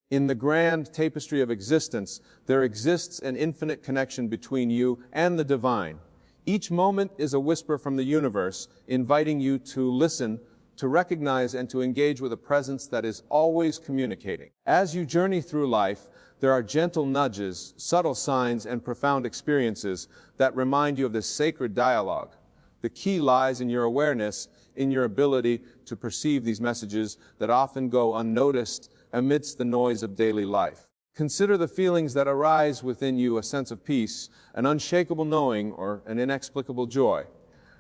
In the grand tapestry of existence, there exists an infinite connection between you and the divine. Each moment is a whisper from the universe, inviting you to listen, to recognize, and to engage with a presence that is always communicating. As you journey through life, there are gentle nudges, subtle signs, and profound experiences that remind you of this sacred dialogue. The key lies in your awareness, in your ability to perceive these messages that often go unnoticed amidst the noise of daily life. Consider the feelings that arise within you: a sense of peace, an unshakable knowing, or an inexplicable joy.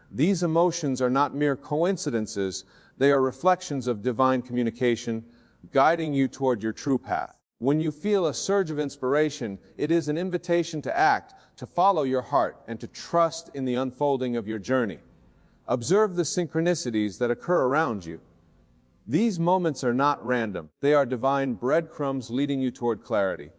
These emotions are not mere coincidences, they are reflections of divine communication, guiding you toward your true path. When you feel a surge of inspiration, it is an invitation to act, to follow your heart, and to trust in the unfolding of your journey. Observe the synchronicities that occur around you. These moments are not random. They are divine breadcrumbs leading you toward clarity.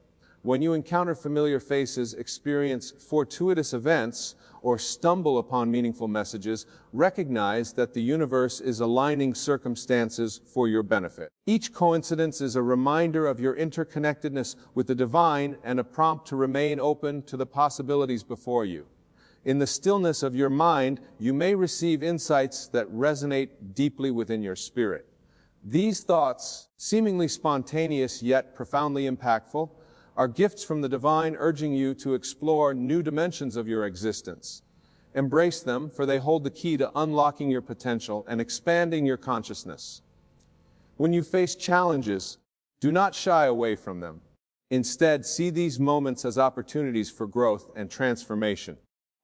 When you encounter familiar faces, experience fortuitous events, or stumble upon meaningful messages, recognize that the universe is aligning circumstances for your benefit. Each coincidence is a reminder of your interconnectedness with the divine and a prompt to remain open to the possibilities before you. In the stillness of your mind, you may receive insights that resonate deeply within your spirit. These thoughts, seemingly spontaneous yet profoundly impactful, are gifts from the divine, urging you to explore new dimensions of your existence. Embrace them, for they hold the key to unlocking your potential and expanding your consciousness. When you face challenges, do not shy away from them. Instead, see these moments as opportunities for growth and transformation.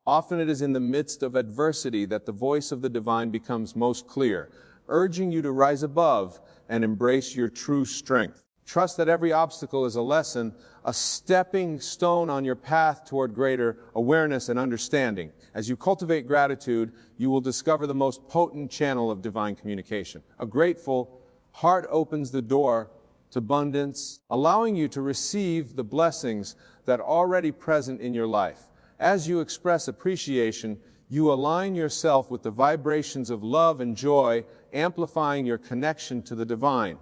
Often it is in the midst of adversity that the voice of the divine becomes most clear, urging you to rise above and embrace your true strength. Trust that every obstacle is a lesson, a stepping stone on your path toward greater awareness and understanding. As you cultivate gratitude, you will discover the most potent channel of divine communication. A grateful heart opens the door to abundance, allowing you to receive the blessings that are already present in your life. As you express appreciation, you align yourself with the vibrations of love and joy, amplifying your connection to the divine.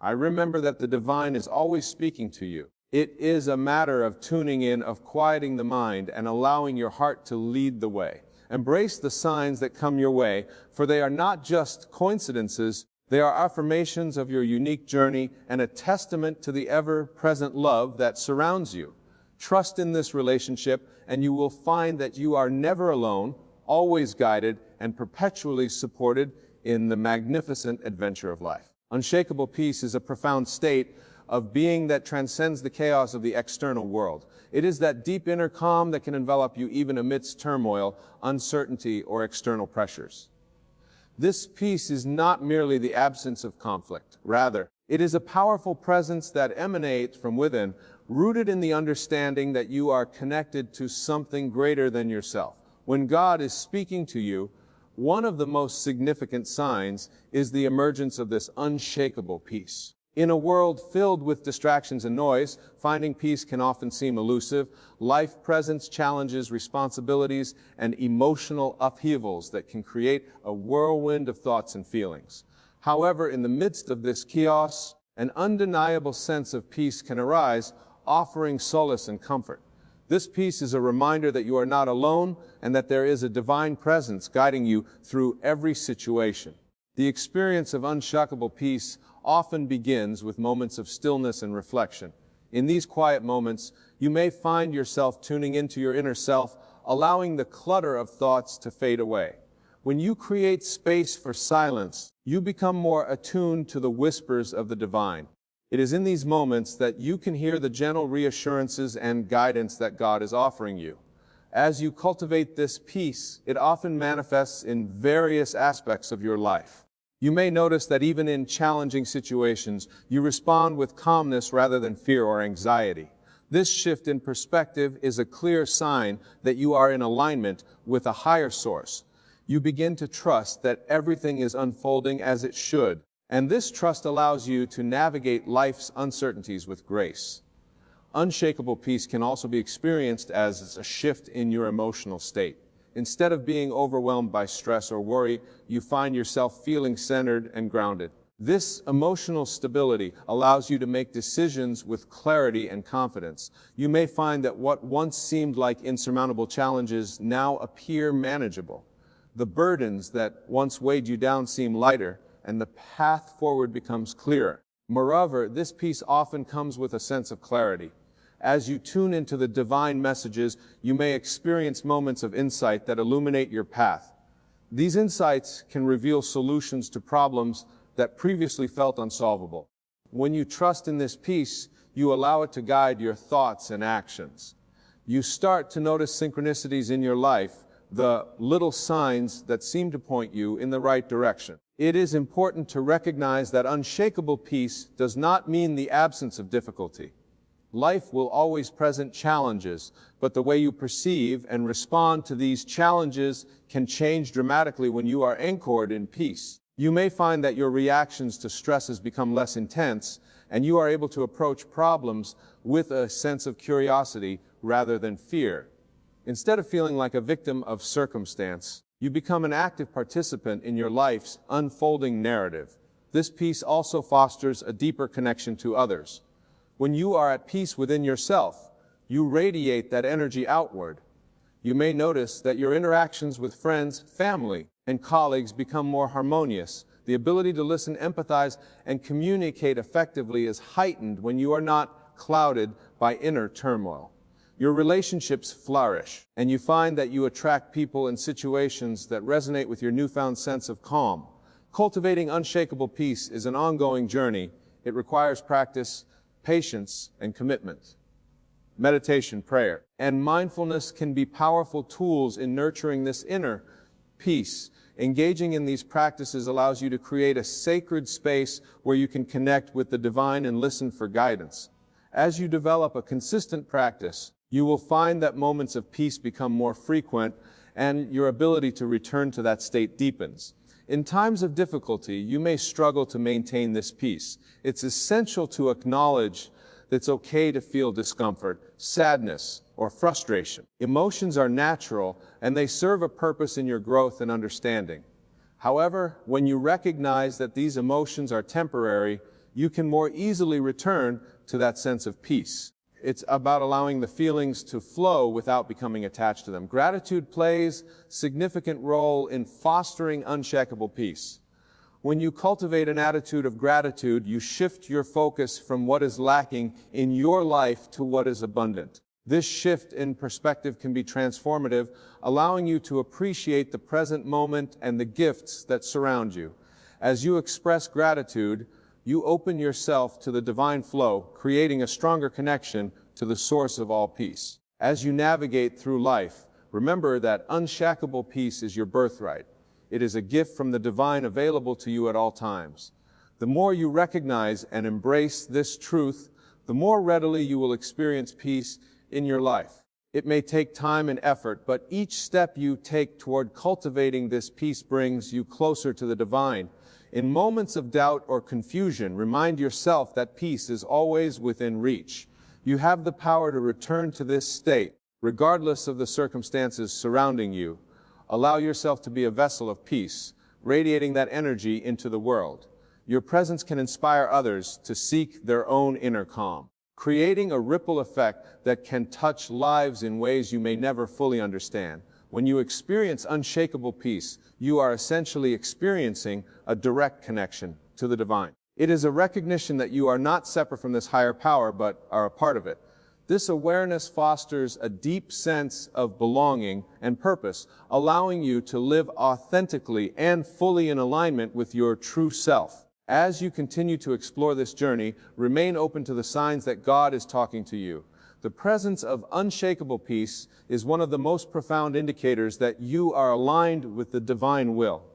I remember that the divine is always speaking to you. It is a matter of tuning in, of quieting the mind, and allowing your heart to lead the way. Embrace the signs that come your way, for they are not just coincidences, they are affirmations of your unique journey and a testament to the ever-present love that surrounds you. Trust in this relationship, and you will find that you are never alone, always guided, and perpetually supported in the magnificent adventure of life. Unshakable peace is a profound state of being that transcends the chaos of the external world. It is that deep inner calm that can envelop you even amidst turmoil, uncertainty, or external pressures. This peace is not merely the absence of conflict. Rather, it is a powerful presence that emanates from within, rooted in the understanding that you are connected to something greater than yourself. When God is speaking to you, one of the most significant signs is the emergence of this unshakable peace. In a world filled with distractions and noise, finding peace can often seem elusive. Life presents challenges, responsibilities, and emotional upheavals that can create a whirlwind of thoughts and feelings. However, in the midst of this chaos, an undeniable sense of peace can arise, offering solace and comfort. This peace is a reminder that you are not alone and that there is a divine presence guiding you through every situation. The experience of unshakable peace often begins with moments of stillness and reflection. In these quiet moments, you may find yourself tuning into your inner self, allowing the clutter of thoughts to fade away. When you create space for silence, you become more attuned to the whispers of the divine. It is in these moments that you can hear the gentle reassurances and guidance that God is offering you. As you cultivate this peace, it often manifests in various aspects of your life. You may notice that even in challenging situations, you respond with calmness rather than fear or anxiety. This shift in perspective is a clear sign that you are in alignment with a higher source. You begin to trust that everything is unfolding as it should, and this trust allows you to navigate life's uncertainties with grace. Unshakable peace can also be experienced as a shift in your emotional state. Instead of being overwhelmed by stress or worry, you find yourself feeling centered and grounded. This emotional stability allows you to make decisions with clarity and confidence. You may find that what once seemed like insurmountable challenges now appear manageable. The burdens that once weighed you down seem lighter, and the path forward becomes clearer. Moreover, this peace often comes with a sense of clarity. As you tune into the divine messages, you may experience moments of insight that illuminate your path. These insights can reveal solutions to problems that previously felt unsolvable. When you trust in this peace, you allow it to guide your thoughts and actions. You start to notice synchronicities in your life, the little signs that seem to point you in the right direction. It is important to recognize that unshakable peace does not mean the absence of difficulty. Life will always present challenges, but the way you perceive and respond to these challenges can change dramatically when you are anchored in peace. You may find that your reactions to stresses become less intense, and you are able to approach problems with a sense of curiosity rather than fear. Instead of feeling like a victim of circumstance, you become an active participant in your life's unfolding narrative. This peace also fosters a deeper connection to others. When you are at peace within yourself, you radiate that energy outward. You may notice that your interactions with friends, family, and colleagues become more harmonious. The ability to listen, empathize, and communicate effectively is heightened when you are not clouded by inner turmoil. Your relationships flourish, and you find that you attract people and situations that resonate with your newfound sense of calm. Cultivating unshakable peace is an ongoing journey. It requires practice, patience, and commitment. Meditation, prayer, and mindfulness can be powerful tools in nurturing this inner peace. Engaging in these practices allows you to create a sacred space where you can connect with the divine and listen for guidance. As you develop a consistent practice, you will find that moments of peace become more frequent and your ability to return to that state deepens. In times of difficulty, you may struggle to maintain this peace. It's essential to acknowledge that it's okay to feel discomfort, sadness, or frustration. Emotions are natural, and they serve a purpose in your growth and understanding. However, when you recognize that these emotions are temporary, you can more easily return to that sense of peace. It's about allowing the feelings to flow without becoming attached to them. Gratitude plays a significant role in fostering unshakable peace. When you cultivate an attitude of gratitude, you shift your focus from what is lacking in your life to what is abundant. This shift in perspective can be transformative, allowing you to appreciate the present moment and the gifts that surround you. As you express gratitude, you open yourself to the divine flow, creating a stronger connection to the source of all peace. As you navigate through life, remember that unshakable peace is your birthright. It is a gift from the divine available to you at all times. The more you recognize and embrace this truth, the more readily you will experience peace in your life. It may take time and effort, but each step you take toward cultivating this peace brings you closer to the divine. In moments of doubt or confusion, remind yourself that peace is always within reach. You have the power to return to this state, regardless of the circumstances surrounding you. Allow yourself to be a vessel of peace, radiating that energy into the world. Your presence can inspire others to seek their own inner calm, creating a ripple effect that can touch lives in ways you may never fully understand. When you experience unshakable peace, you are essentially experiencing a direct connection to the divine. It is a recognition that you are not separate from this higher power, but are a part of it. This awareness fosters a deep sense of belonging and purpose, allowing you to live authentically and fully in alignment with your true self. As you continue to explore this journey, remain open to the signs that God is talking to you. The presence of unshakable peace is one of the most profound indicators that you are aligned with the divine will.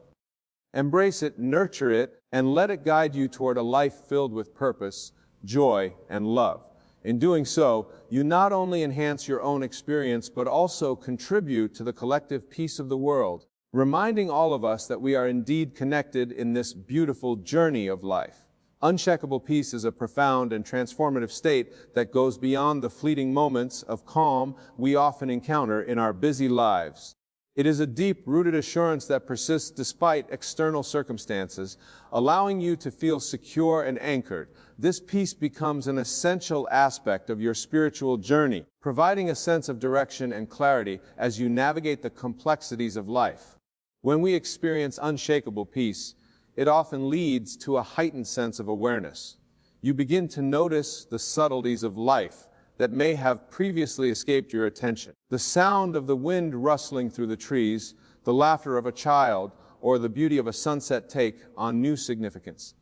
Embrace it, nurture it, and let it guide you toward a life filled with purpose, joy, and love. In doing so, you not only enhance your own experience, but also contribute to the collective peace of the world, reminding all of us that we are indeed connected in this beautiful journey of life. Unshakable peace is a profound and transformative state that goes beyond the fleeting moments of calm we often encounter in our busy lives. It is a deep-rooted assurance that persists despite external circumstances, allowing you to feel secure and anchored. This peace becomes an essential aspect of your spiritual journey, providing a sense of direction and clarity as you navigate the complexities of life. When we experience unshakable peace, it often leads to a heightened sense of awareness. You begin to notice the subtleties of life that may have previously escaped your attention. The sound of the wind rustling through the trees, the laughter of a child, or the beauty of a sunset take on new significance.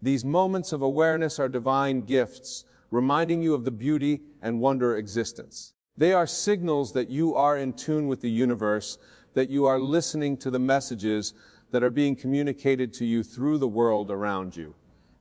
These moments of awareness are divine gifts, reminding you of the beauty and wonder of existence. They are signals that you are in tune with the universe, that you are listening to the messages that are being communicated to you through the world around you.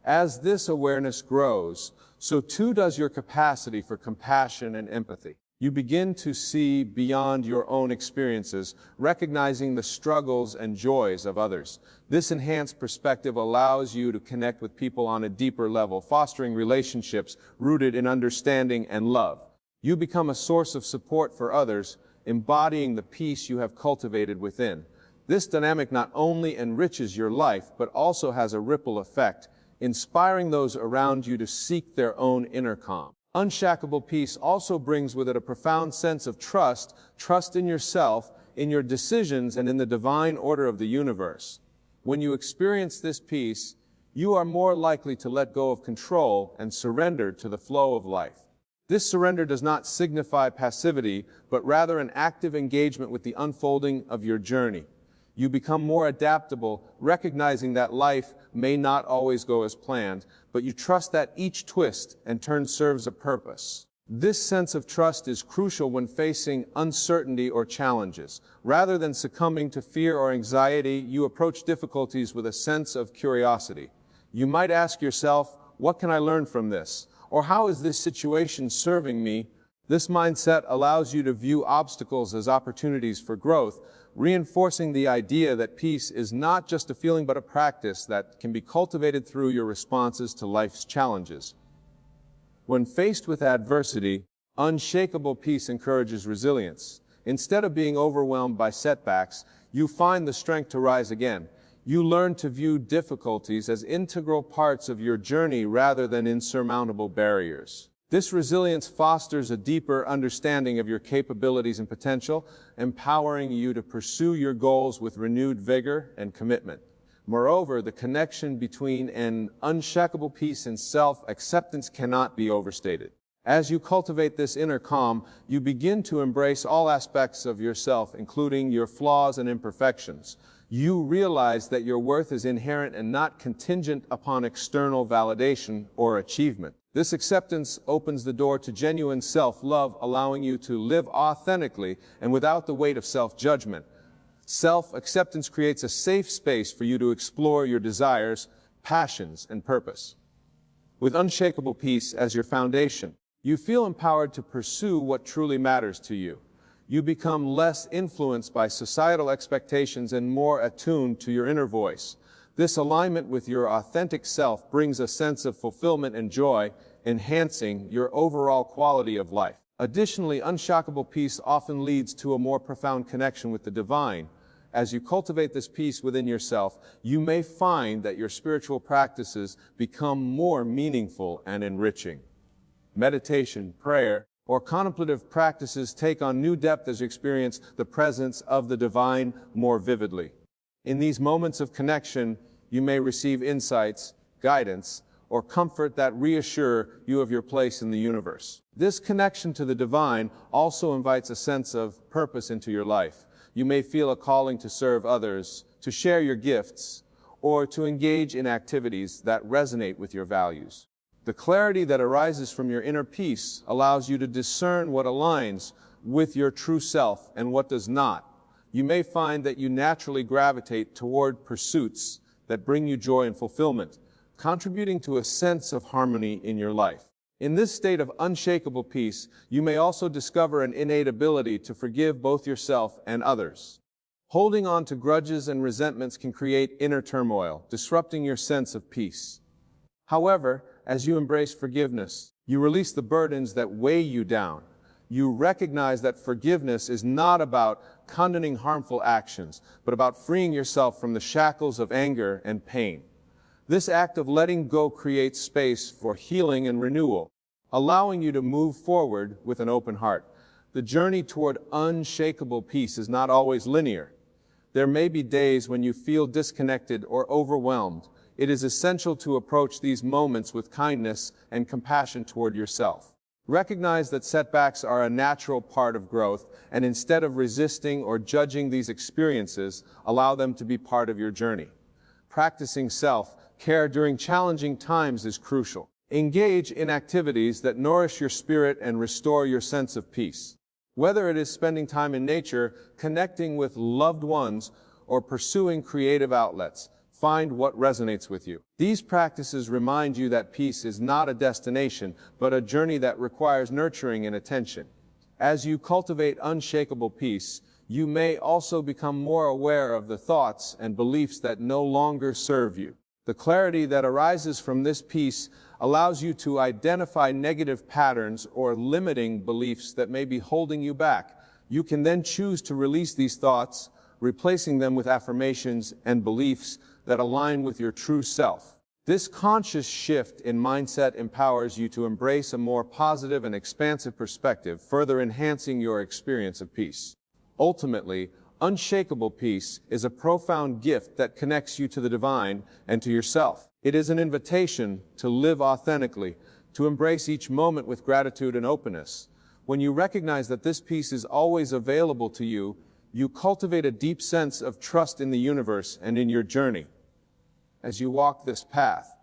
As this awareness grows, so too does your capacity for compassion and empathy. You begin to see beyond your own experiences, recognizing the struggles and joys of others. This enhanced perspective allows you to connect with people on a deeper level, fostering relationships rooted in understanding and love. You become a source of support for others, embodying the peace you have cultivated within. This dynamic not only enriches your life, but also has a ripple effect, inspiring those around you to seek their own inner calm. Unshakable peace also brings with it a profound sense of trust in yourself, in your decisions, and in the divine order of the universe. When you experience this peace, you are more likely to let go of control and surrender to the flow of life. This surrender does not signify passivity, but rather an active engagement with the unfolding of your journey. You become more adaptable, recognizing that life may not always go as planned, but you trust that each twist and turn serves a purpose. This sense of trust is crucial when facing uncertainty or challenges. Rather than succumbing to fear or anxiety, you approach difficulties with a sense of curiosity. You might ask yourself, what can I learn from this? Or how is this situation serving me? This mindset allows you to view obstacles as opportunities for growth, reinforcing the idea that peace is not just a feeling but a practice that can be cultivated through your responses to life's challenges. When faced with adversity, unshakable peace encourages resilience. Instead of being overwhelmed by setbacks, you find the strength to rise again. You learn to view difficulties as integral parts of your journey rather than insurmountable barriers. This resilience fosters a deeper understanding of your capabilities and potential, empowering you to pursue your goals with renewed vigor and commitment. Moreover, the connection between an unshakable peace and self-acceptance cannot be overstated. As you cultivate this inner calm, you begin to embrace all aspects of yourself, including your flaws and imperfections. You realize that your worth is inherent and not contingent upon external validation or achievement. This acceptance opens the door to genuine self-love, allowing you to live authentically and without the weight of self-judgment. Self-acceptance creates a safe space for you to explore your desires, passions, and purpose. With unshakable peace as your foundation, you feel empowered to pursue what truly matters to you. You become less influenced by societal expectations and more attuned to your inner voice. This alignment with your authentic self brings a sense of fulfillment and joy, enhancing your overall quality of life. Additionally, unshakable peace often leads to a more profound connection with the divine. As you cultivate this peace within yourself, you may find that your spiritual practices become more meaningful and enriching. Meditation, prayer, or contemplative practices take on new depth as you experience the presence of the divine more vividly. In these moments of connection, you may receive insights, guidance, or comfort that reassure you of your place in the universe. This connection to the divine also invites a sense of purpose into your life. You may feel a calling to serve others, to share your gifts, or to engage in activities that resonate with your values. The clarity that arises from your inner peace allows you to discern what aligns with your true self and what does not. You may find that you naturally gravitate toward pursuits that bring you joy and fulfillment, contributing to a sense of harmony in your life. In this state of unshakable peace, you may also discover an innate ability to forgive both yourself and others. Holding on to grudges and resentments can create inner turmoil, disrupting your sense of peace. However, as you embrace forgiveness, you release the burdens that weigh you down. You recognize that forgiveness is not about condoning harmful actions, but about freeing yourself from the shackles of anger and pain. This act of letting go creates space for healing and renewal, allowing you to move forward with an open heart. The journey toward unshakable peace is not always linear. There may be days when you feel disconnected or overwhelmed. It is essential to approach these moments with kindness and compassion toward yourself. Recognize that setbacks are a natural part of growth, and instead of resisting or judging these experiences, allow them to be part of your journey. Practicing self-care during challenging times is crucial. Engage in activities that nourish your spirit and restore your sense of peace. Whether it is spending time in nature, connecting with loved ones, or pursuing creative outlets, find what resonates with you. These practices remind you that peace is not a destination, but a journey that requires nurturing and attention. As you cultivate unshakable peace, you may also become more aware of the thoughts and beliefs that no longer serve you. The clarity that arises from this peace allows you to identify negative patterns or limiting beliefs that may be holding you back. You can then choose to release these thoughts, replacing them with affirmations and beliefs that align with your true self. This conscious shift in mindset empowers you to embrace a more positive and expansive perspective, further enhancing your experience of peace. Ultimately, unshakable peace is a profound gift that connects you to the divine and to yourself. It is an invitation to live authentically, to embrace each moment with gratitude and openness. When you recognize that this peace is always available to you, you cultivate a deep sense of trust in the universe and in your journey. As you walk this path,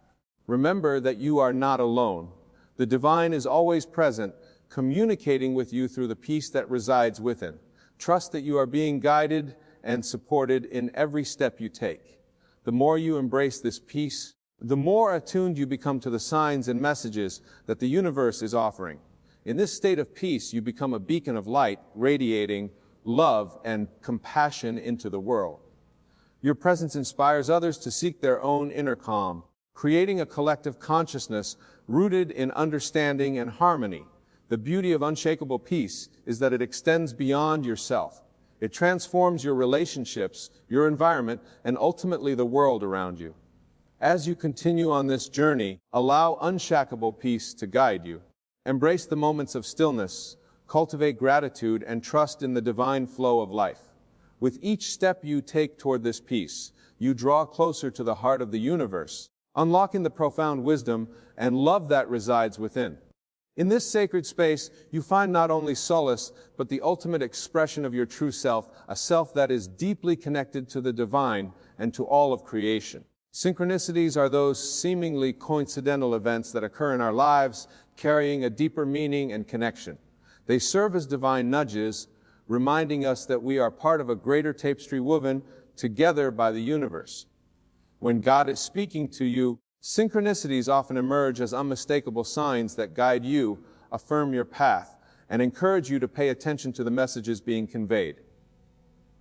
remember that you are not alone. The divine is always present, communicating with you through the peace that resides within. Trust that you are being guided and supported in every step you take. The more you embrace this peace, the more attuned you become to the signs and messages that the universe is offering. In this state of peace, you become a beacon of light, radiating love and compassion into the world. Your presence inspires others to seek their own inner calm, creating a collective consciousness rooted in understanding and harmony. The beauty of unshakable peace is that it extends beyond yourself. It transforms your relationships, your environment, and ultimately the world around you. As you continue on this journey, allow unshakable peace to guide you. Embrace the moments of stillness, cultivate gratitude, and trust in the divine flow of life. With each step you take toward this peace, you draw closer to the heart of the universe, unlocking the profound wisdom and love that resides within. In this sacred space, you find not only solace, but the ultimate expression of your true self, a self that is deeply connected to the divine and to all of creation. Synchronicities are those seemingly coincidental events that occur in our lives, carrying a deeper meaning and connection. They serve as divine nudges, reminding us that we are part of a greater tapestry woven together by the universe. When God is speaking to you, synchronicities often emerge as unmistakable signs that guide you, affirm your path, and encourage you to pay attention to the messages being conveyed.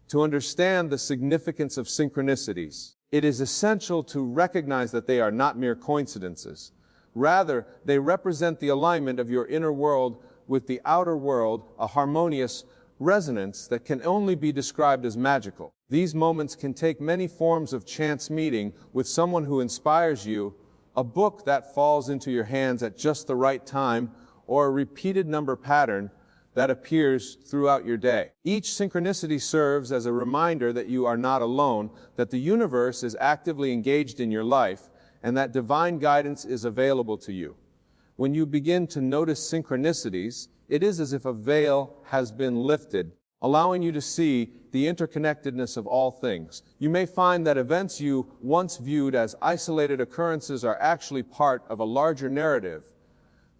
To understand the significance of synchronicities, it is essential to recognize that they are not mere coincidences. Rather, they represent the alignment of your inner world with the outer world, a harmonious resonance that can only be described as magical. These moments can take many forms of chance meeting with someone who inspires you, a book that falls into your hands at just the right time, or a repeated number pattern that appears throughout your day. Each synchronicity serves as a reminder that you are not alone, that the universe is actively engaged in your life, and that divine guidance is available to you. When you begin to notice synchronicities, it is as if a veil has been lifted, allowing you to see the interconnectedness of all things. You may find that events you once viewed as isolated occurrences are actually part of a larger narrative.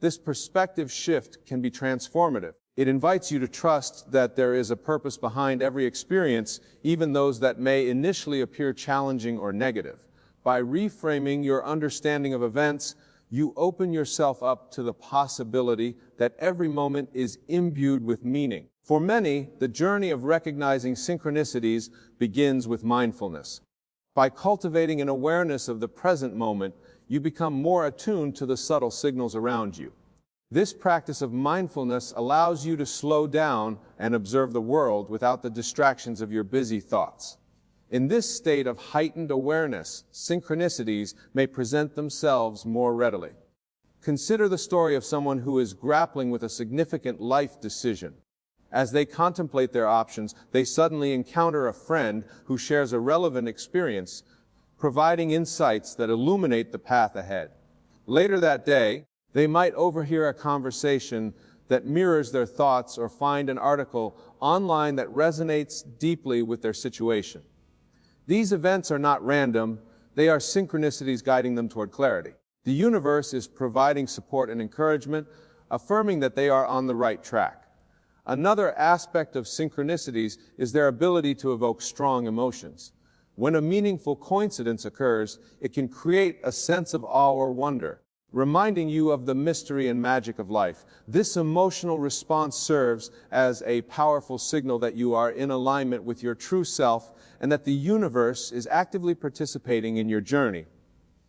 This perspective shift can be transformative. It invites you to trust that there is a purpose behind every experience, even those that may initially appear challenging or negative. By reframing your understanding of events, you open yourself up to the possibility that every moment is imbued with meaning. For many, the journey of recognizing synchronicities begins with mindfulness. By cultivating an awareness of the present moment, you become more attuned to the subtle signals around you. This practice of mindfulness allows you to slow down and observe the world without the distractions of your busy thoughts. In this state of heightened awareness, synchronicities may present themselves more readily. Consider the story of someone who is grappling with a significant life decision. As they contemplate their options, they suddenly encounter a friend who shares a relevant experience, providing insights that illuminate the path ahead. Later that day, they might overhear a conversation that mirrors their thoughts or find an article online that resonates deeply with their situation. These events are not random, they are synchronicities guiding them toward clarity. The universe is providing support and encouragement, affirming that they are on the right track. Another aspect of synchronicities is their ability to evoke strong emotions. When a meaningful coincidence occurs, it can create a sense of awe or wonder, reminding you of the mystery and magic of life. This emotional response serves as a powerful signal that you are in alignment with your true self and that the universe is actively participating in your journey.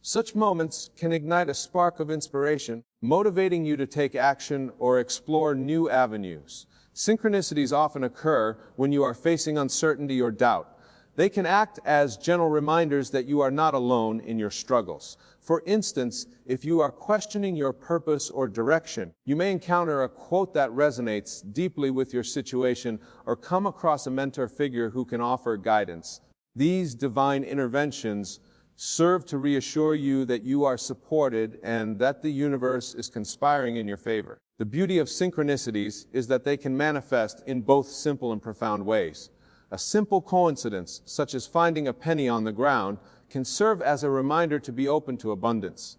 Such moments can ignite a spark of inspiration, motivating you to take action or explore new avenues. Synchronicities often occur when you are facing uncertainty or doubt. They can act as gentle reminders that you are not alone in your struggles. For instance, if you are questioning your purpose or direction, you may encounter a quote that resonates deeply with your situation or come across a mentor figure who can offer guidance. These divine interventions serve to reassure you that you are supported and that the universe is conspiring in your favor. The beauty of synchronicities is that they can manifest in both simple and profound ways. A simple coincidence, such as finding a penny on the ground, can serve as a reminder to be open to abundance.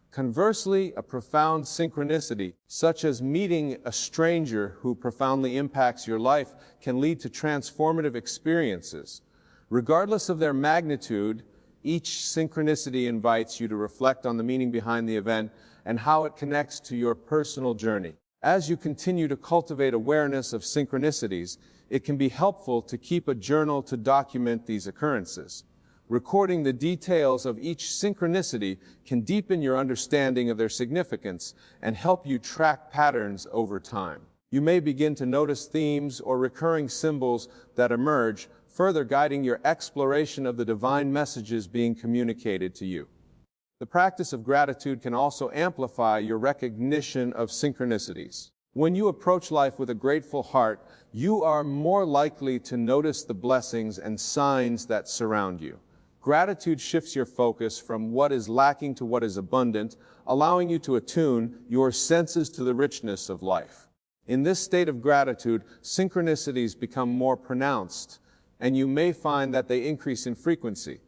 Conversely, a profound synchronicity, such as meeting a stranger who profoundly impacts your life, can lead to transformative experiences. Regardless of their magnitude, each synchronicity invites you to reflect on the meaning behind the event and how it connects to your personal journey. As you continue to cultivate awareness of synchronicities, it can be helpful to keep a journal to document these occurrences. Recording the details of each synchronicity can deepen your understanding of their significance and help you track patterns over time. You may begin to notice themes or recurring symbols that emerge, further guiding your exploration of the divine messages being communicated to you. The practice of gratitude can also amplify your recognition of synchronicities. When you approach life with a grateful heart, you are more likely to notice the blessings and signs that surround you. Gratitude shifts your focus from what is lacking to what is abundant, allowing you to attune your senses to the richness of life. In this state of gratitude, synchronicities become more pronounced, and you may find that they increase in frequency.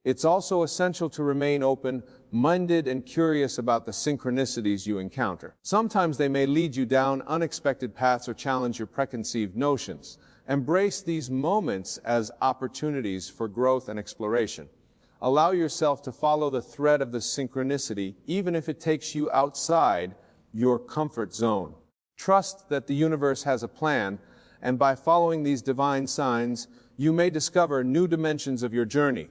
It's also essential to remain open-minded and curious about the synchronicities you encounter. Sometimes they may lead you down unexpected paths or challenge your preconceived notions. Embrace these moments as opportunities for growth and exploration. Allow yourself to follow the thread of the synchronicity, even if it takes you outside your comfort zone. Trust that the universe has a plan, and by following these divine signs, you may discover new dimensions of your journey.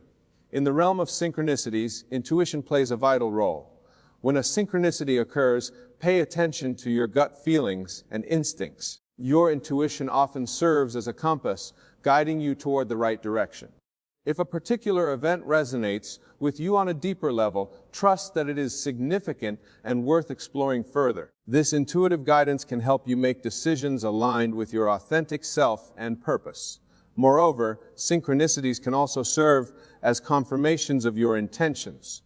In the realm of synchronicities, intuition plays a vital role. When a synchronicity occurs, pay attention to your gut feelings and instincts. Your intuition often serves as a compass, guiding you toward the right direction. If a particular event resonates with you on a deeper level, trust that it is significant and worth exploring further. This intuitive guidance can help you make decisions aligned with your authentic self and purpose. Moreover, synchronicities can also serve as confirmations of your intentions.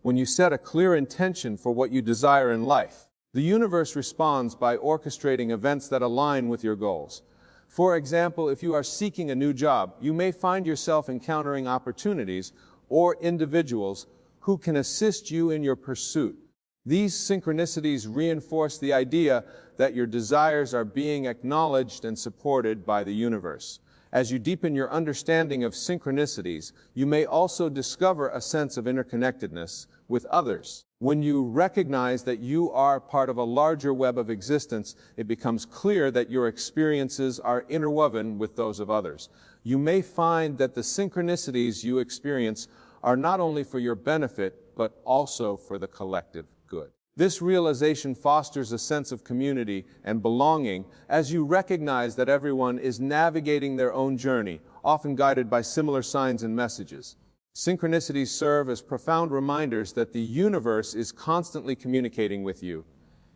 When you set a clear intention for what you desire in life, the universe responds by orchestrating events that align with your goals. For example, if you are seeking a new job, you may find yourself encountering opportunities or individuals who can assist you in your pursuit. These synchronicities reinforce the idea that your desires are being acknowledged and supported by the universe. As you deepen your understanding of synchronicities, you may also discover a sense of interconnectedness with others. When you recognize that you are part of a larger web of existence, it becomes clear that your experiences are interwoven with those of others. You may find that the synchronicities you experience are not only for your benefit, but also for the collective good. This realization fosters a sense of community and belonging as you recognize that everyone is navigating their own journey, often guided by similar signs and messages. Synchronicities serve as profound reminders that the universe is constantly communicating with you.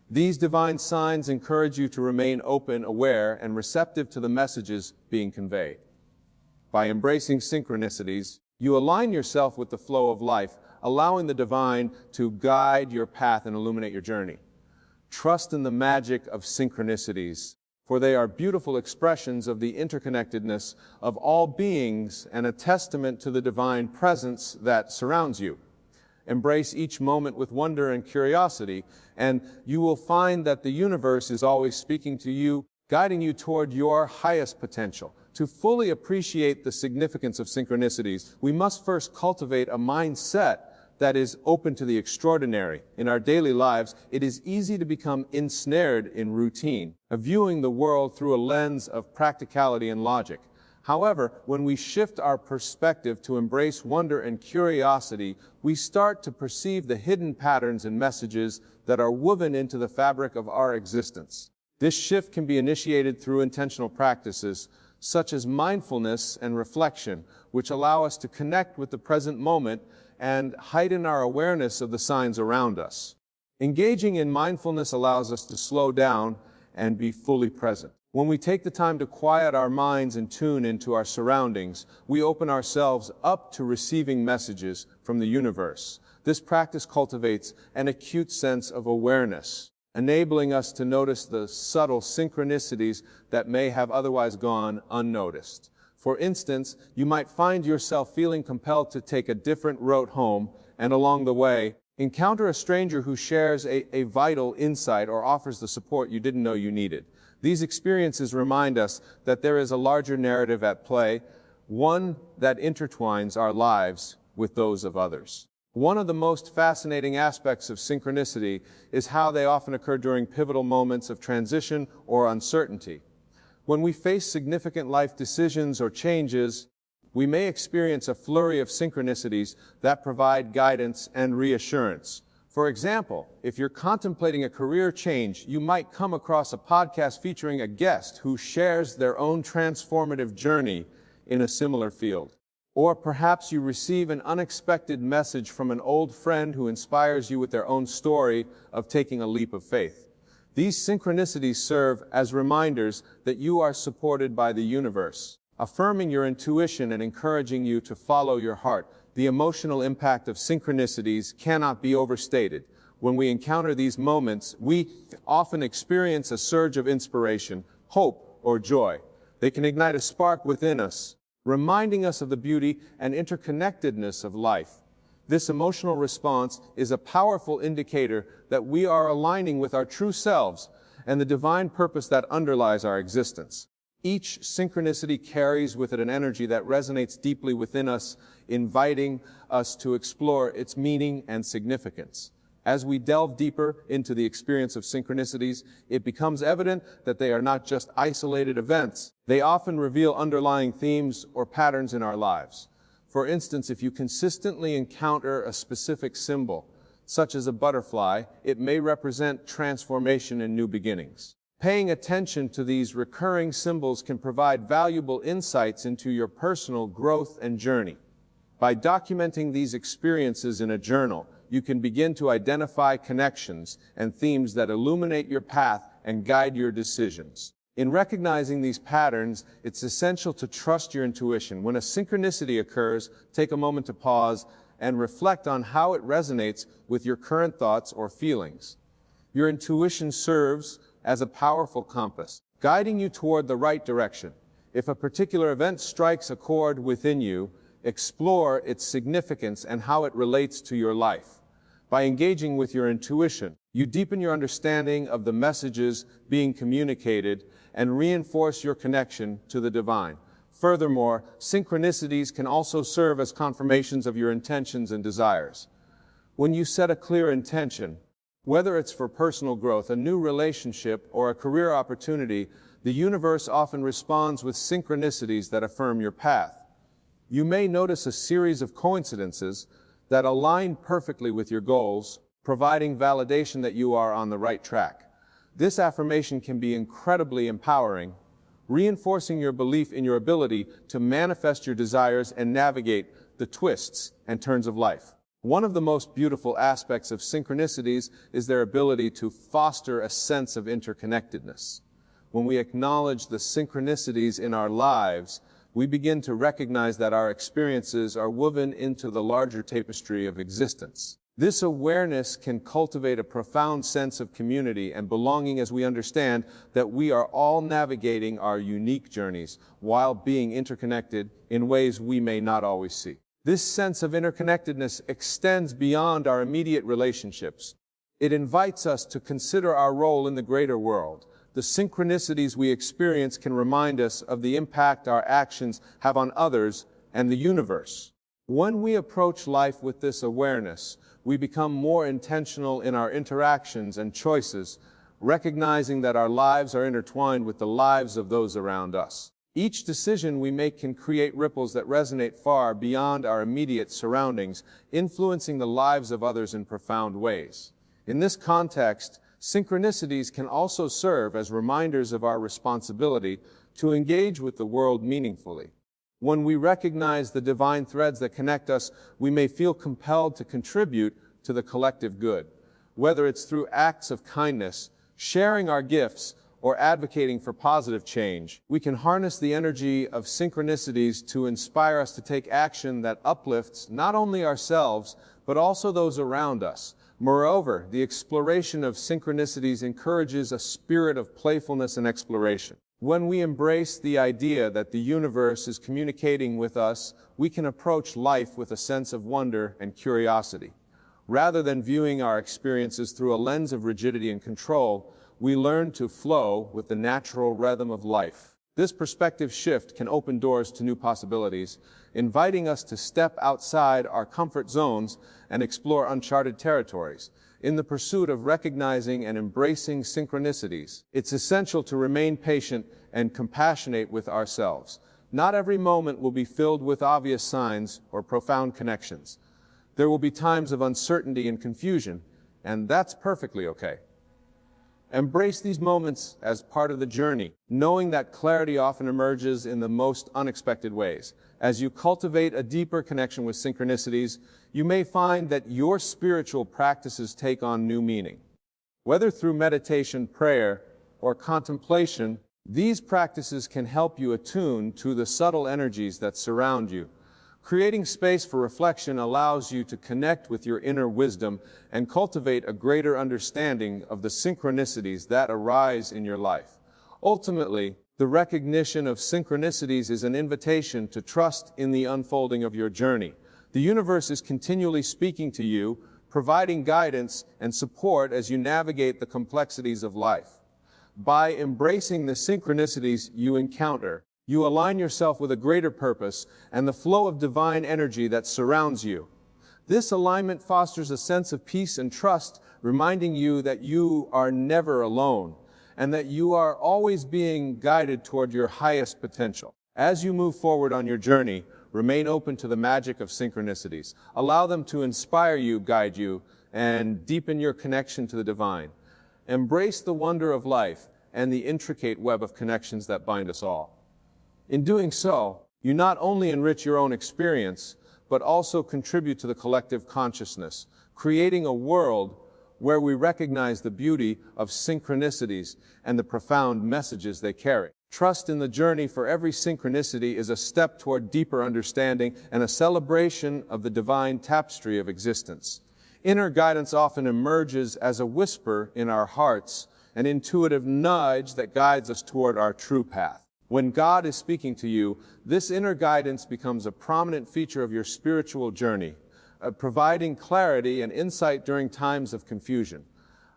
These divine signs encourage you to remain open, aware, and receptive to the messages being conveyed. By embracing synchronicities, you align yourself with the flow of life, allowing the divine to guide your path and illuminate your journey. Trust in the magic of synchronicities, for they are beautiful expressions of the interconnectedness of all beings and a testament to the divine presence that surrounds you. Embrace each moment with wonder and curiosity, and you will find that the universe is always speaking to you, guiding you toward your highest potential. To fully appreciate the significance of synchronicities, we must first cultivate a mindset that is open to the extraordinary. In our daily lives, it is easy to become ensnared in routine, viewing the world through a lens of practicality and logic. However, when we shift our perspective to embrace wonder and curiosity, we start to perceive the hidden patterns and messages that are woven into the fabric of our existence. This shift can be initiated through intentional practices, such as mindfulness and reflection, which allow us to connect with the present moment and heighten our awareness of the signs around us. Engaging in mindfulness allows us to slow down and be fully present. When we take the time to quiet our minds and tune into our surroundings, we open ourselves up to receiving messages from the universe. This practice cultivates an acute sense of awareness, enabling us to notice the subtle synchronicities that may have otherwise gone unnoticed. For instance, you might find yourself feeling compelled to take a different route home, and along the way, encounter a stranger who shares a vital insight or offers the support you didn't know you needed. These experiences remind us that there is a larger narrative at play, one that intertwines our lives with those of others. One of the most fascinating aspects of synchronicity is how they often occur during pivotal moments of transition or uncertainty. When we face significant life decisions or changes, we may experience a flurry of synchronicities that provide guidance and reassurance. For example, if you're contemplating a career change, you might come across a podcast featuring a guest who shares their own transformative journey in a similar field. Or perhaps you receive an unexpected message from an old friend who inspires you with their own story of taking a leap of faith. These synchronicities serve as reminders that you are supported by the universe, affirming your intuition and encouraging you to follow your heart. The emotional impact of synchronicities cannot be overstated. When we encounter these moments, we often experience a surge of inspiration, hope, or joy. They can ignite a spark within us, reminding us of the beauty and interconnectedness of life. This emotional response is a powerful indicator that we are aligning with our true selves and the divine purpose that underlies our existence. Each synchronicity carries with it an energy that resonates deeply within us, inviting us to explore its meaning and significance. As we delve deeper into the experience of synchronicities, it becomes evident that they are not just isolated events. They often reveal underlying themes or patterns in our lives. For instance, if you consistently encounter a specific symbol, such as a butterfly, it may represent transformation and new beginnings. Paying attention to these recurring symbols can provide valuable insights into your personal growth and journey. By documenting these experiences in a journal, you can begin to identify connections and themes that illuminate your path and guide your decisions. In recognizing these patterns, it's essential to trust your intuition. When a synchronicity occurs, take a moment to pause and reflect on how it resonates with your current thoughts or feelings. Your intuition serves as a powerful compass, guiding you toward the right direction. If a particular event strikes a chord within you, explore its significance and how it relates to your life. By engaging with your intuition, you deepen your understanding of the messages being communicated and reinforce your connection to the divine. Furthermore, synchronicities can also serve as confirmations of your intentions and desires. When you set a clear intention, whether it's for personal growth, a new relationship, or a career opportunity, the universe often responds with synchronicities that affirm your path. You may notice a series of coincidences that align perfectly with your goals, providing validation that you are on the right track. This affirmation can be incredibly empowering, reinforcing your belief in your ability to manifest your desires and navigate the twists and turns of life. One of the most beautiful aspects of synchronicities is their ability to foster a sense of interconnectedness. When we acknowledge the synchronicities in our lives, we begin to recognize that our experiences are woven into the larger tapestry of existence. This awareness can cultivate a profound sense of community and belonging as we understand that we are all navigating our unique journeys while being interconnected in ways we may not always see. This sense of interconnectedness extends beyond our immediate relationships. It invites us to consider our role in the greater world. The synchronicities we experience can remind us of the impact our actions have on others and the universe. When we approach life with this awareness, we become more intentional in our interactions and choices, recognizing that our lives are intertwined with the lives of those around us. Each decision we make can create ripples that resonate far beyond our immediate surroundings, influencing the lives of others in profound ways. In this context, synchronicities can also serve as reminders of our responsibility to engage with the world meaningfully. When we recognize the divine threads that connect us, we may feel compelled to contribute to the collective good. Whether it's through acts of kindness, sharing our gifts, or advocating for positive change, we can harness the energy of synchronicities to inspire us to take action that uplifts not only ourselves, but also those around us. Moreover, the exploration of synchronicities encourages a spirit of playfulness and exploration. When we embrace the idea that the universe is communicating with us, we can approach life with a sense of wonder and curiosity. Rather than viewing our experiences through a lens of rigidity and control, we learn to flow with the natural rhythm of life. This perspective shift can open doors to new possibilities, inviting us to step outside our comfort zones and explore uncharted territories. In the pursuit of recognizing and embracing synchronicities, it's essential to remain patient and compassionate with ourselves. Not every moment will be filled with obvious signs or profound connections. There will be times of uncertainty and confusion, and that's perfectly okay. Embrace these moments as part of the journey, knowing that clarity often emerges in the most unexpected ways. As you cultivate a deeper connection with synchronicities, you may find that your spiritual practices take on new meaning. Whether through meditation, prayer, or contemplation, these practices can help you attune to the subtle energies that surround you. Creating space for reflection allows you to connect with your inner wisdom and cultivate a greater understanding of the synchronicities that arise in your life. Ultimately, the recognition of synchronicities is an invitation to trust in the unfolding of your journey. The universe is continually speaking to you, providing guidance and support as you navigate the complexities of life. By embracing the synchronicities you encounter, you align yourself with a greater purpose and the flow of divine energy that surrounds you. This alignment fosters a sense of peace and trust, reminding you that you are never alone and that you are always being guided toward your highest potential. As you move forward on your journey, remain open to the magic of synchronicities. Allow them to inspire you, guide you, and deepen your connection to the divine. Embrace the wonder of life and the intricate web of connections that bind us all. In doing so, you not only enrich your own experience, but also contribute to the collective consciousness, creating a world where we recognize the beauty of synchronicities and the profound messages they carry. Trust in the journey, for every synchronicity is a step toward deeper understanding and a celebration of the divine tapestry of existence. Inner guidance often emerges as a whisper in our hearts, an intuitive nudge that guides us toward our true path. When God is speaking to you, this inner guidance becomes a prominent feature of your spiritual journey, providing clarity and insight during times of confusion.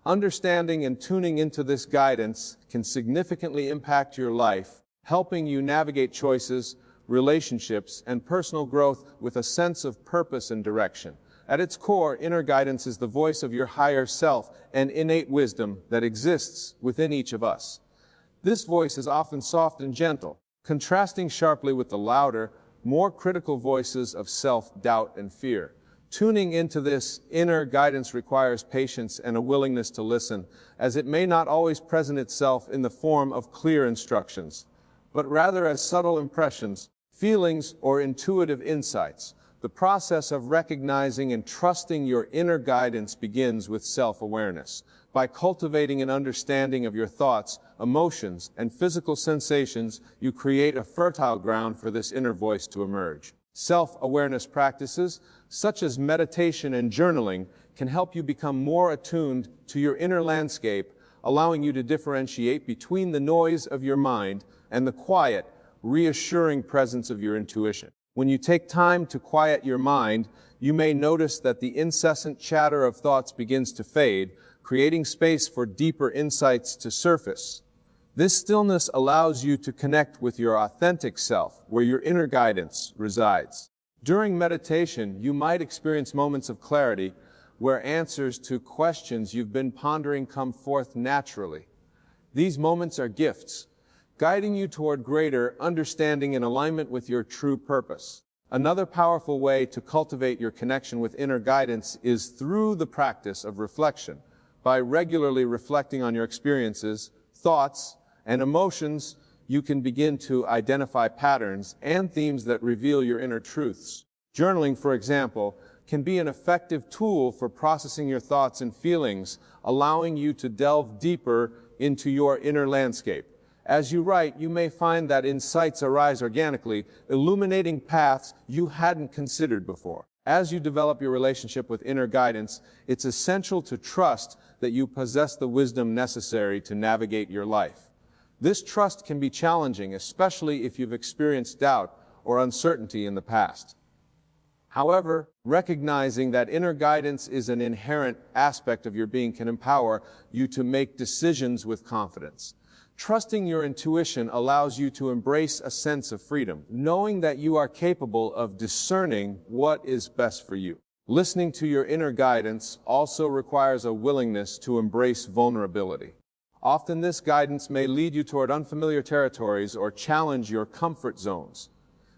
Understanding and tuning into this guidance can significantly impact your life, helping you navigate choices, relationships, and personal growth with a sense of purpose and direction. At its core, inner guidance is the voice of your higher self and innate wisdom that exists within each of us. This voice is often soft and gentle, contrasting sharply with the louder, more critical voices of self-doubt and fear. Tuning into this inner guidance requires patience and a willingness to listen, as it may not always present itself in the form of clear instructions, but rather as subtle impressions, feelings, or intuitive insights. The process of recognizing and trusting your inner guidance begins with self-awareness. By cultivating an understanding of your thoughts, emotions, and physical sensations, you create a fertile ground for this inner voice to emerge. Self-awareness practices, such as meditation and journaling, can help you become more attuned to your inner landscape, allowing you to differentiate between the noise of your mind and the quiet, reassuring presence of your intuition. When you take time to quiet your mind, you may notice that the incessant chatter of thoughts begins to fade, creating space for deeper insights to surface. This stillness allows you to connect with your authentic self, where your inner guidance resides. During meditation, you might experience moments of clarity, where answers to questions you've been pondering come forth naturally. These moments are gifts, guiding you toward greater understanding and alignment with your true purpose. Another powerful way to cultivate your connection with inner guidance is through the practice of reflection. By regularly reflecting on your experiences, thoughts, and emotions, you can begin to identify patterns and themes that reveal your inner truths. Journaling, for example, can be an effective tool for processing your thoughts and feelings, allowing you to delve deeper into your inner landscape. As you write, you may find that insights arise organically, illuminating paths you hadn't considered before. As you develop your relationship with inner guidance, it's essential to trust that you possess the wisdom necessary to navigate your life. This trust can be challenging, especially if you've experienced doubt or uncertainty in the past. However, recognizing that inner guidance is an inherent aspect of your being can empower you to make decisions with confidence. Trusting your intuition allows you to embrace a sense of freedom, knowing that you are capable of discerning what is best for you. Listening to your inner guidance also requires a willingness to embrace vulnerability. Often this guidance may lead you toward unfamiliar territories or challenge your comfort zones.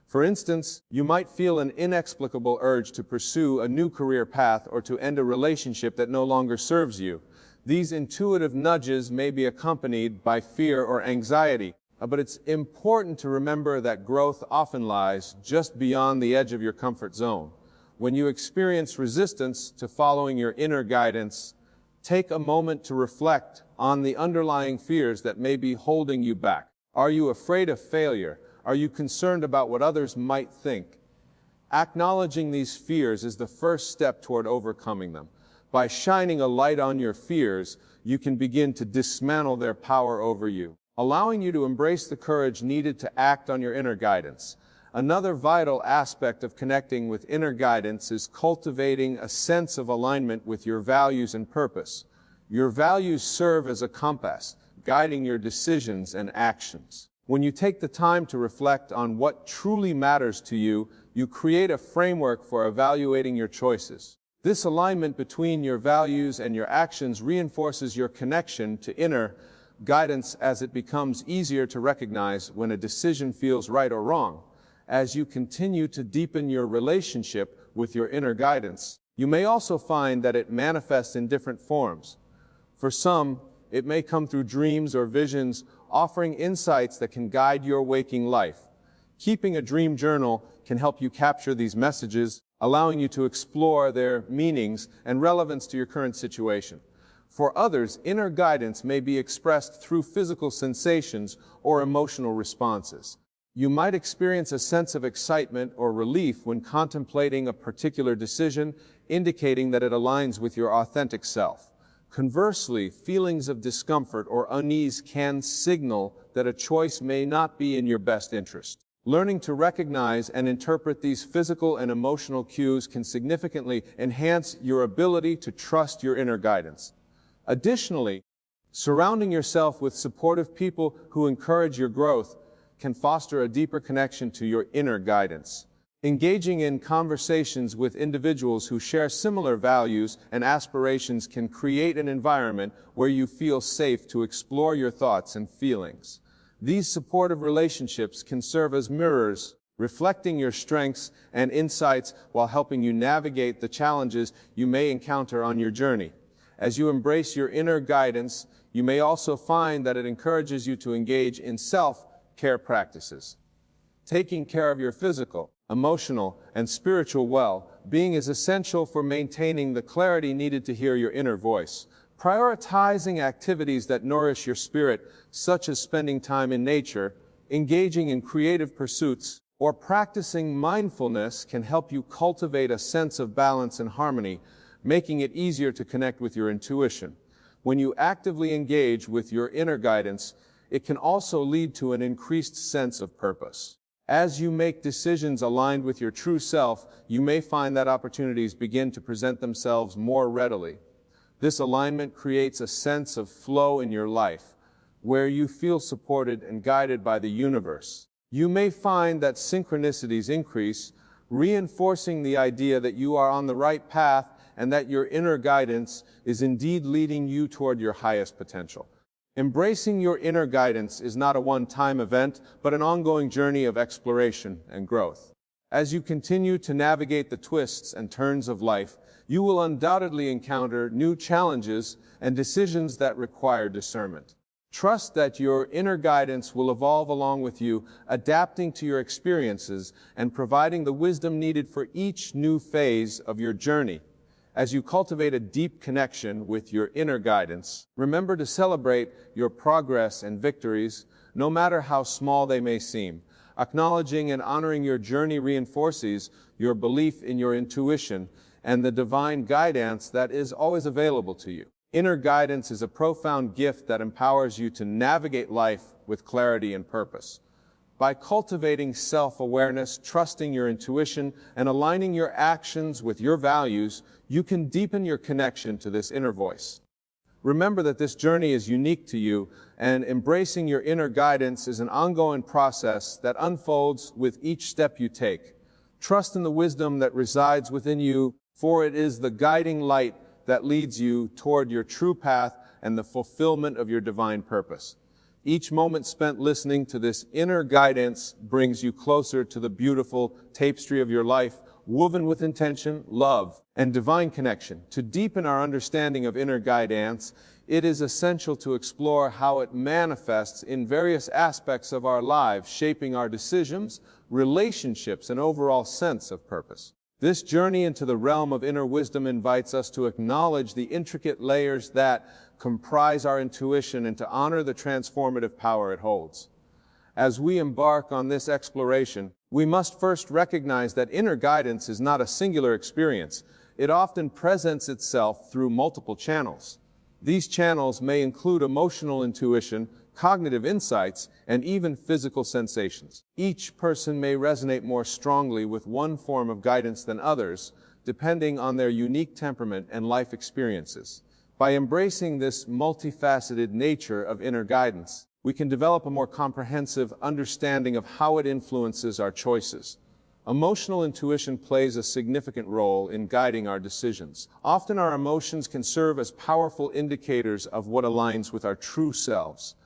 For instance, you might feel an inexplicable urge to pursue a new career path or to end a relationship that no longer serves you. These intuitive nudges may be accompanied by fear or anxiety, but it's important to remember that growth often lies just beyond the edge of your comfort zone. When you experience resistance to following your inner guidance, take a moment to reflect on the underlying fears that may be holding you back. Are you afraid of failure? Are you concerned about what others might think? Acknowledging these fears is the first step toward overcoming them. By shining a light on your fears, you can begin to dismantle their power over you, allowing you to embrace the courage needed to act on your inner guidance. Another vital aspect of connecting with inner guidance is cultivating a sense of alignment with your values and purpose. Your values serve as a compass, guiding your decisions and actions. When you take the time to reflect on what truly matters to you, you create a framework for evaluating your choices. This alignment between your values and your actions reinforces your connection to inner guidance as it becomes easier to recognize when a decision feels right or wrong. As you continue to deepen your relationship with your inner guidance, you may also find that it manifests in different forms. For some, it may come through dreams or visions, offering insights that can guide your waking life. Keeping a dream journal can help you capture these messages, allowing you to explore their meanings and relevance to your current situation. For others, inner guidance may be expressed through physical sensations or emotional responses. You might experience a sense of excitement or relief when contemplating a particular decision, indicating that it aligns with your authentic self. Conversely, feelings of discomfort or unease can signal that a choice may not be in your best interest. Learning to recognize and interpret these physical and emotional cues can significantly enhance your ability to trust your inner guidance. Additionally, surrounding yourself with supportive people who encourage your growth can foster a deeper connection to your inner guidance. Engaging in conversations with individuals who share similar values and aspirations can create an environment where you feel safe to explore your thoughts and feelings. These supportive relationships can serve as mirrors, reflecting your strengths and insights while helping you navigate the challenges you may encounter on your journey. As you embrace your inner guidance, you may also find that it encourages you to engage in self-care practices. Taking care of your physical, emotional, and spiritual well-being is essential for maintaining the clarity needed to hear your inner voice. Prioritizing activities that nourish your spirit, such as spending time in nature, engaging in creative pursuits, or practicing mindfulness can help you cultivate a sense of balance and harmony, making it easier to connect with your intuition. When you actively engage with your inner guidance, it can also lead to an increased sense of purpose. As you make decisions aligned with your true self, you may find that opportunities begin to present themselves more readily. This alignment creates a sense of flow in your life, where you feel supported and guided by the universe. You may find that synchronicities increase, reinforcing the idea that you are on the right path and that your inner guidance is indeed leading you toward your highest potential. Embracing your inner guidance is not a one-time event, but an ongoing journey of exploration and growth. As you continue to navigate the twists and turns of life, you will undoubtedly encounter new challenges and decisions that require discernment. Trust that your inner guidance will evolve along with you, adapting to your experiences and providing the wisdom needed for each new phase of your journey. As you cultivate a deep connection with your inner guidance, remember to celebrate your progress and victories, no matter how small they may seem. Acknowledging and honoring your journey reinforces your belief in your intuition and the divine guidance that is always available to you. Inner guidance is a profound gift that empowers you to navigate life with clarity and purpose. By cultivating self-awareness, trusting your intuition, and aligning your actions with your values, you can deepen your connection to this inner voice. Remember that this journey is unique to you, and embracing your inner guidance is an ongoing process that unfolds with each step you take. Trust in the wisdom that resides within you, for it is the guiding light that leads you toward your true path and the fulfillment of your divine purpose. Each moment spent listening to this inner guidance brings you closer to the beautiful tapestry of your life, woven with intention, love, and divine connection. To deepen our understanding of inner guidance, it is essential to explore how it manifests in various aspects of our lives, shaping our decisions, relationships, and overall sense of purpose. This journey into the realm of inner wisdom invites us to acknowledge the intricate layers that comprise our intuition and to honor the transformative power it holds. As we embark on this exploration, we must first recognize that inner guidance is not a singular experience. It often presents itself through multiple channels. These channels may include emotional intuition, cognitive insights, and even physical sensations. Each person may resonate more strongly with one form of guidance than others, depending on their unique temperament and life experiences. By embracing this multifaceted nature of inner guidance, we can develop a more comprehensive understanding of how it influences our choices. Emotional intuition plays a significant role in guiding our decisions. Often our emotions can serve as powerful indicators of what aligns with our true selves.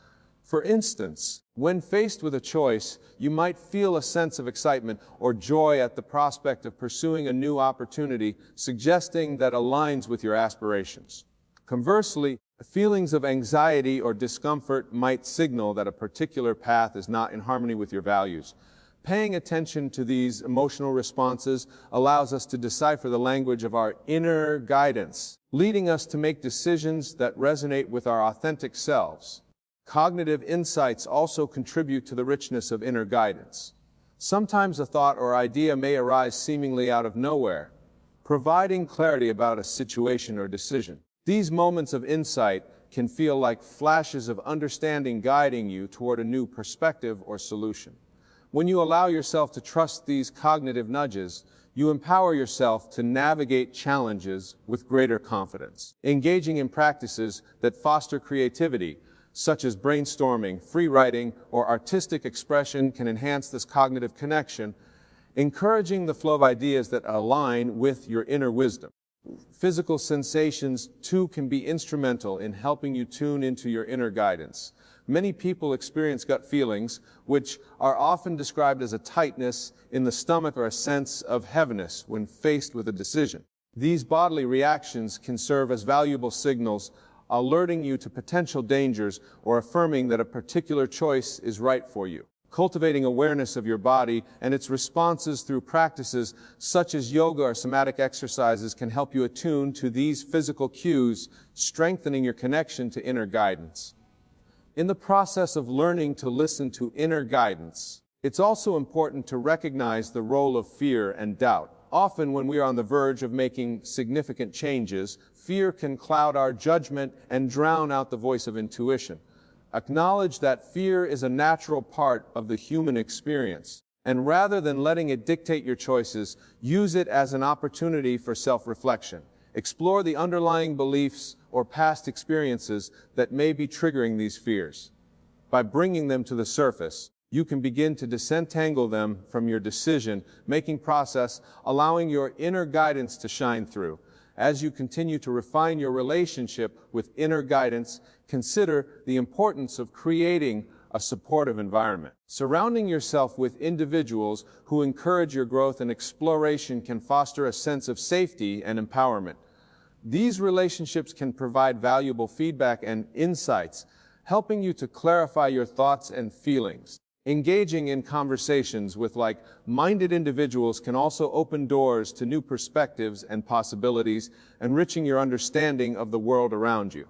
For instance, when faced with a choice, you might feel a sense of excitement or joy at the prospect of pursuing a new opportunity, suggesting that aligns with your aspirations. Conversely, feelings of anxiety or discomfort might signal that a particular path is not in harmony with your values. Paying attention to these emotional responses allows us to decipher the language of our inner guidance, leading us to make decisions that resonate with our authentic selves. Cognitive insights also contribute to the richness of inner guidance. Sometimes a thought or idea may arise seemingly out of nowhere, providing clarity about a situation or decision. These moments of insight can feel like flashes of understanding guiding you toward a new perspective or solution. When you allow yourself to trust these cognitive nudges, you empower yourself to navigate challenges with greater confidence. Engaging in practices that foster creativity, such as brainstorming, free writing, or artistic expression, can enhance this cognitive connection, encouraging the flow of ideas that align with your inner wisdom. Physical sensations, too, can be instrumental in helping you tune into your inner guidance. Many people experience gut feelings, which are often described as a tightness in the stomach or a sense of heaviness when faced with a decision. These bodily reactions can serve as valuable signals, alerting you to potential dangers or affirming that a particular choice is right for you. Cultivating awareness of your body and its responses through practices such as yoga or somatic exercises can help you attune to these physical cues, strengthening your connection to inner guidance. In the process of learning to listen to inner guidance, it's also important to recognize the role of fear and doubt. Often when we are on the verge of making significant changes, fear can cloud our judgment and drown out the voice of intuition. Acknowledge that fear is a natural part of the human experience, and rather than letting it dictate your choices, use it as an opportunity for self-reflection. Explore the underlying beliefs or past experiences that may be triggering these fears. By bringing them to the surface, you can begin to disentangle them from your decision-making process, allowing your inner guidance to shine through. As you continue to refine your relationship with inner guidance, consider the importance of creating a supportive environment. Surrounding yourself with individuals who encourage your growth and exploration can foster a sense of safety and empowerment. These relationships can provide valuable feedback and insights, helping you to clarify your thoughts and feelings. Engaging in conversations with like-minded individuals can also open doors to new perspectives and possibilities, enriching your understanding of the world around you.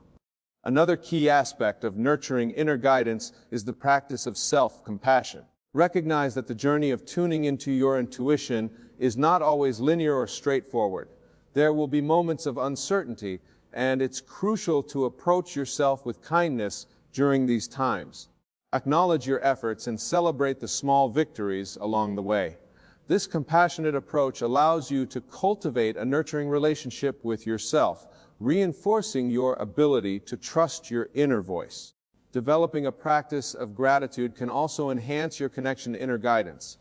Another key aspect of nurturing inner guidance is the practice of self-compassion. Recognize that the journey of tuning into your intuition is not always linear or straightforward. There will be moments of uncertainty, and it's crucial to approach yourself with kindness during these times. Acknowledge your efforts and celebrate the small victories along the way. This compassionate approach allows you to cultivate a nurturing relationship with yourself, reinforcing your ability to trust your inner voice. Developing a practice of gratitude can also enhance your connection to inner guidance.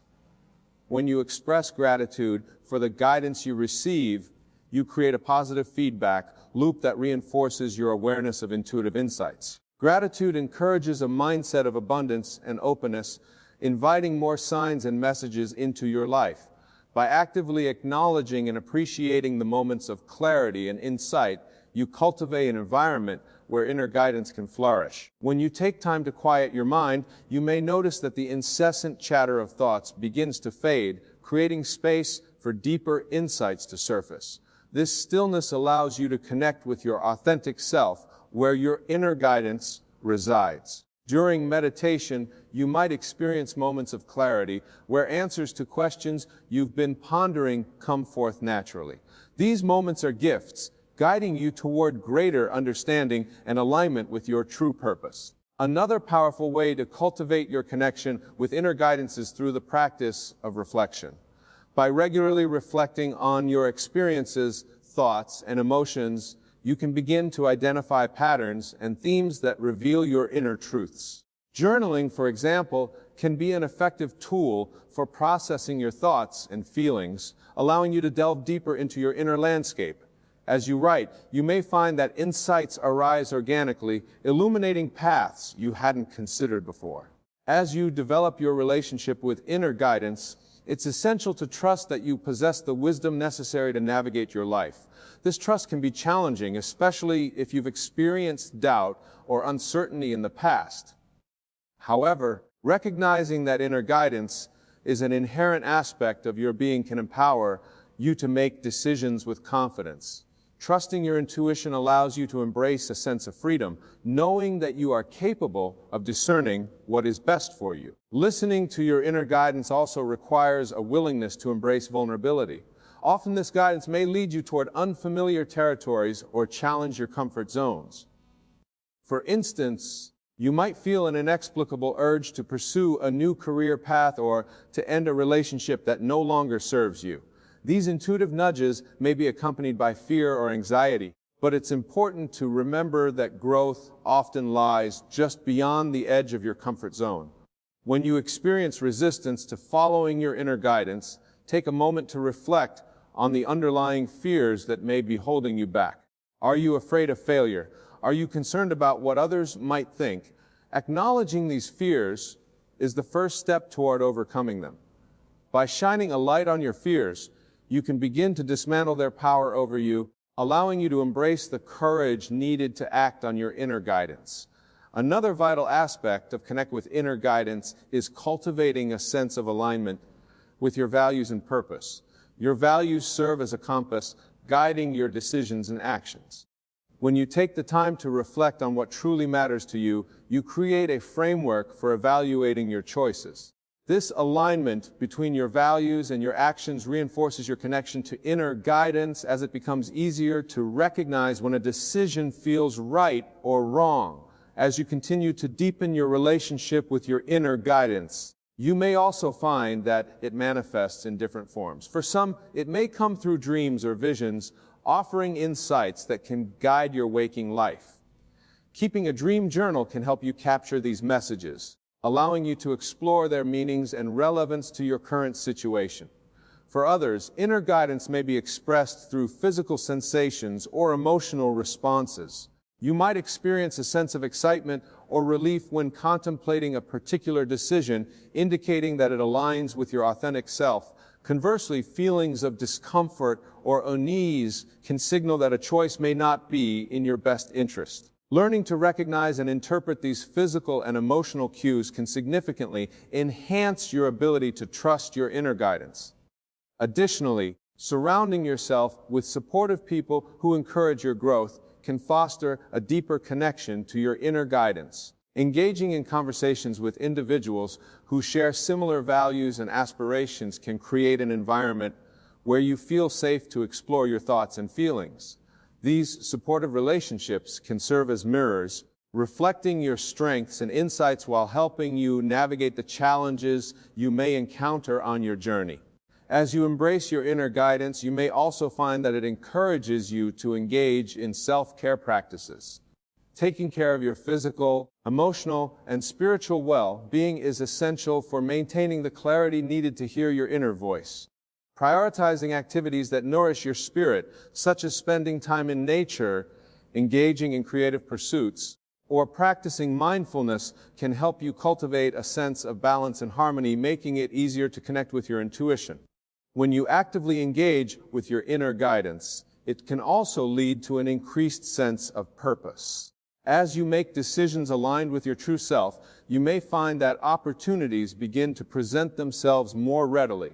When you express gratitude for the guidance you receive, you create a positive feedback loop that reinforces your awareness of intuitive insights. Gratitude encourages a mindset of abundance and openness, inviting more signs and messages into your life. By actively acknowledging and appreciating the moments of clarity and insight, you cultivate an environment where inner guidance can flourish. When you take time to quiet your mind, you may notice that the incessant chatter of thoughts begins to fade, creating space for deeper insights to surface. This stillness allows you to connect with your authentic self, where your inner guidance resides. During meditation, you might experience moments of clarity where answers to questions you've been pondering come forth naturally. These moments are gifts, guiding you toward greater understanding and alignment with your true purpose. Another powerful way to cultivate your connection with inner guidance is through the practice of reflection. By regularly reflecting on your experiences, thoughts, and emotions, you can begin to identify patterns and themes that reveal your inner truths. Journaling, for example, can be an effective tool for processing your thoughts and feelings, allowing you to delve deeper into your inner landscape. As you write, you may find that insights arise organically, illuminating paths you hadn't considered before. As you develop your relationship with inner guidance, it's essential to trust that you possess the wisdom necessary to navigate your life. This trust can be challenging, especially if you've experienced doubt or uncertainty in the past. However, recognizing that inner guidance is an inherent aspect of your being can empower you to make decisions with confidence. Trusting your intuition allows you to embrace a sense of freedom, knowing that you are capable of discerning what is best for you. Listening to your inner guidance also requires a willingness to embrace vulnerability. Often this guidance may lead you toward unfamiliar territories or challenge your comfort zones. For instance, you might feel an inexplicable urge to pursue a new career path or to end a relationship that no longer serves you. These intuitive nudges may be accompanied by fear or anxiety, but it's important to remember that growth often lies just beyond the edge of your comfort zone. When you experience resistance to following your inner guidance, take a moment to reflect on the underlying fears that may be holding you back. Are you afraid of failure? Are you concerned about what others might think? Acknowledging these fears is the first step toward overcoming them. By shining a light on your fears, you can begin to dismantle their power over you, allowing you to embrace the courage needed to act on your inner guidance. Another vital aspect of Connect with Inner Guidance is cultivating a sense of alignment with your values and purpose. Your values serve as a compass, guiding your decisions and actions. When you take the time to reflect on what truly matters to you, you create a framework for evaluating your choices. This alignment between your values and your actions reinforces your connection to inner guidance as it becomes easier to recognize when a decision feels right or wrong. As you continue to deepen your relationship with your inner guidance, you may also find that it manifests in different forms. For some, it may come through dreams or visions, offering insights that can guide your waking life. Keeping a dream journal can help you capture these messages, allowing you to explore their meanings and relevance to your current situation. For others, inner guidance may be expressed through physical sensations or emotional responses. You might experience a sense of excitement or relief when contemplating a particular decision, indicating that it aligns with your authentic self. Conversely, feelings of discomfort or unease can signal that a choice may not be in your best interest. Learning to recognize and interpret these physical and emotional cues can significantly enhance your ability to trust your inner guidance. Additionally, surrounding yourself with supportive people who encourage your growth can foster a deeper connection to your inner guidance. Engaging in conversations with individuals who share similar values and aspirations can create an environment where you feel safe to explore your thoughts and feelings. These supportive relationships can serve as mirrors, reflecting your strengths and insights while helping you navigate the challenges you may encounter on your journey. As you embrace your inner guidance, you may also find that it encourages you to engage in self-care practices. Taking care of your physical, emotional, and spiritual well-being is essential for maintaining the clarity needed to hear your inner voice. Prioritizing activities that nourish your spirit, such as spending time in nature, engaging in creative pursuits, or practicing mindfulness can help you cultivate a sense of balance and harmony, making it easier to connect with your intuition. When you actively engage with your inner guidance, it can also lead to an increased sense of purpose. As you make decisions aligned with your true self, you may find that opportunities begin to present themselves more readily.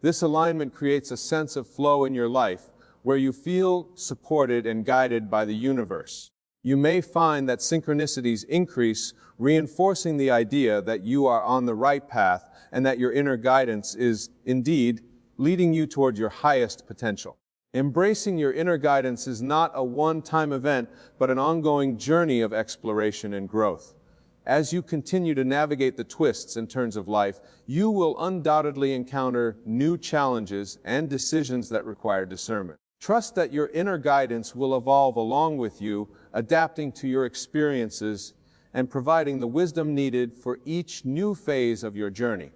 This alignment creates a sense of flow in your life, where you feel supported and guided by the universe. You may find that synchronicities increase, reinforcing the idea that you are on the right path and that your inner guidance is, indeed, leading you toward your highest potential. Embracing your inner guidance is not a one-time event, but an ongoing journey of exploration and growth. As you continue to navigate the twists and turns of life, you will undoubtedly encounter new challenges and decisions that require discernment. Trust that your inner guidance will evolve along with you, adapting to your experiences and providing the wisdom needed for each new phase of your journey.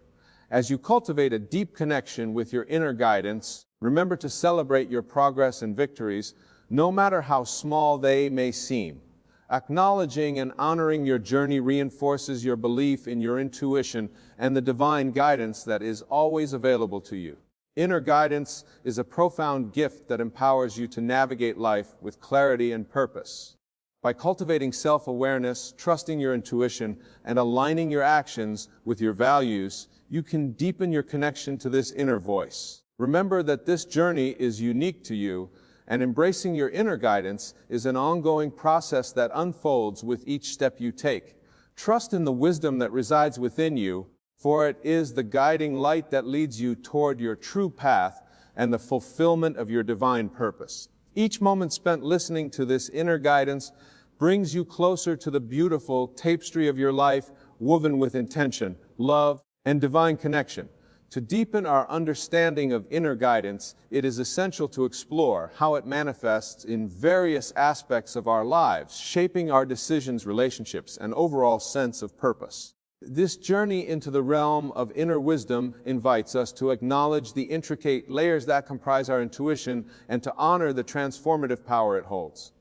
As you cultivate a deep connection with your inner guidance, remember to celebrate your progress and victories, no matter how small they may seem. Acknowledging and honoring your journey reinforces your belief in your intuition and the divine guidance that is always available to you. Inner guidance is a profound gift that empowers you to navigate life with clarity and purpose. By cultivating self-awareness, trusting your intuition, and aligning your actions with your values, you can deepen your connection to this inner voice. Remember that this journey is unique to you, and embracing your inner guidance is an ongoing process that unfolds with each step you take. Trust in the wisdom that resides within you, for it is the guiding light that leads you toward your true path and the fulfillment of your divine purpose. Each moment spent listening to this inner guidance brings you closer to the beautiful tapestry of your life, woven with intention, love, and divine connection. To deepen our understanding of inner guidance, it is essential to explore how it manifests in various aspects of our lives, shaping our decisions, relationships, and overall sense of purpose. This journey into the realm of inner wisdom invites us to acknowledge the intricate layers that comprise our intuition and to honor the transformative power it holds.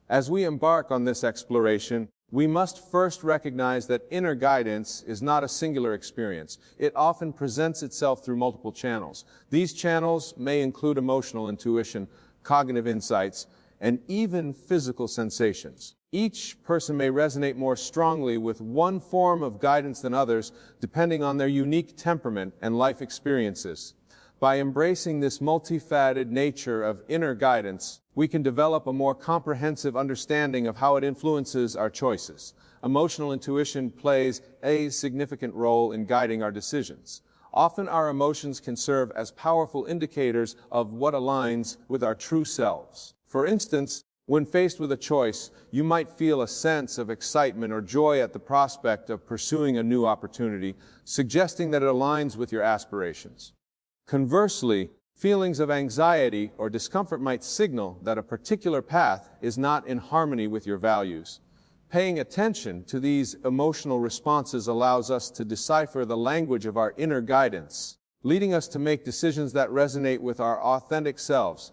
As we embark on this exploration, we must first recognize that inner guidance is not a singular experience. It often presents itself through multiple channels. These channels may include emotional intuition, cognitive insights, and even physical sensations. Each person may resonate more strongly with one form of guidance than others, depending on their unique temperament and life experiences. By embracing this multifaceted nature of inner guidance, we can develop a more comprehensive understanding of how it influences our choices. Emotional intuition plays a significant role in guiding our decisions. Often our emotions can serve as powerful indicators of what aligns with our true selves. For instance, when faced with a choice, you might feel a sense of excitement or joy at the prospect of pursuing a new opportunity, suggesting that it aligns with your aspirations. Conversely, feelings of anxiety or discomfort might signal that a particular path is not in harmony with your values. Paying attention to these emotional responses allows us to decipher the language of our inner guidance, leading us to make decisions that resonate with our authentic selves.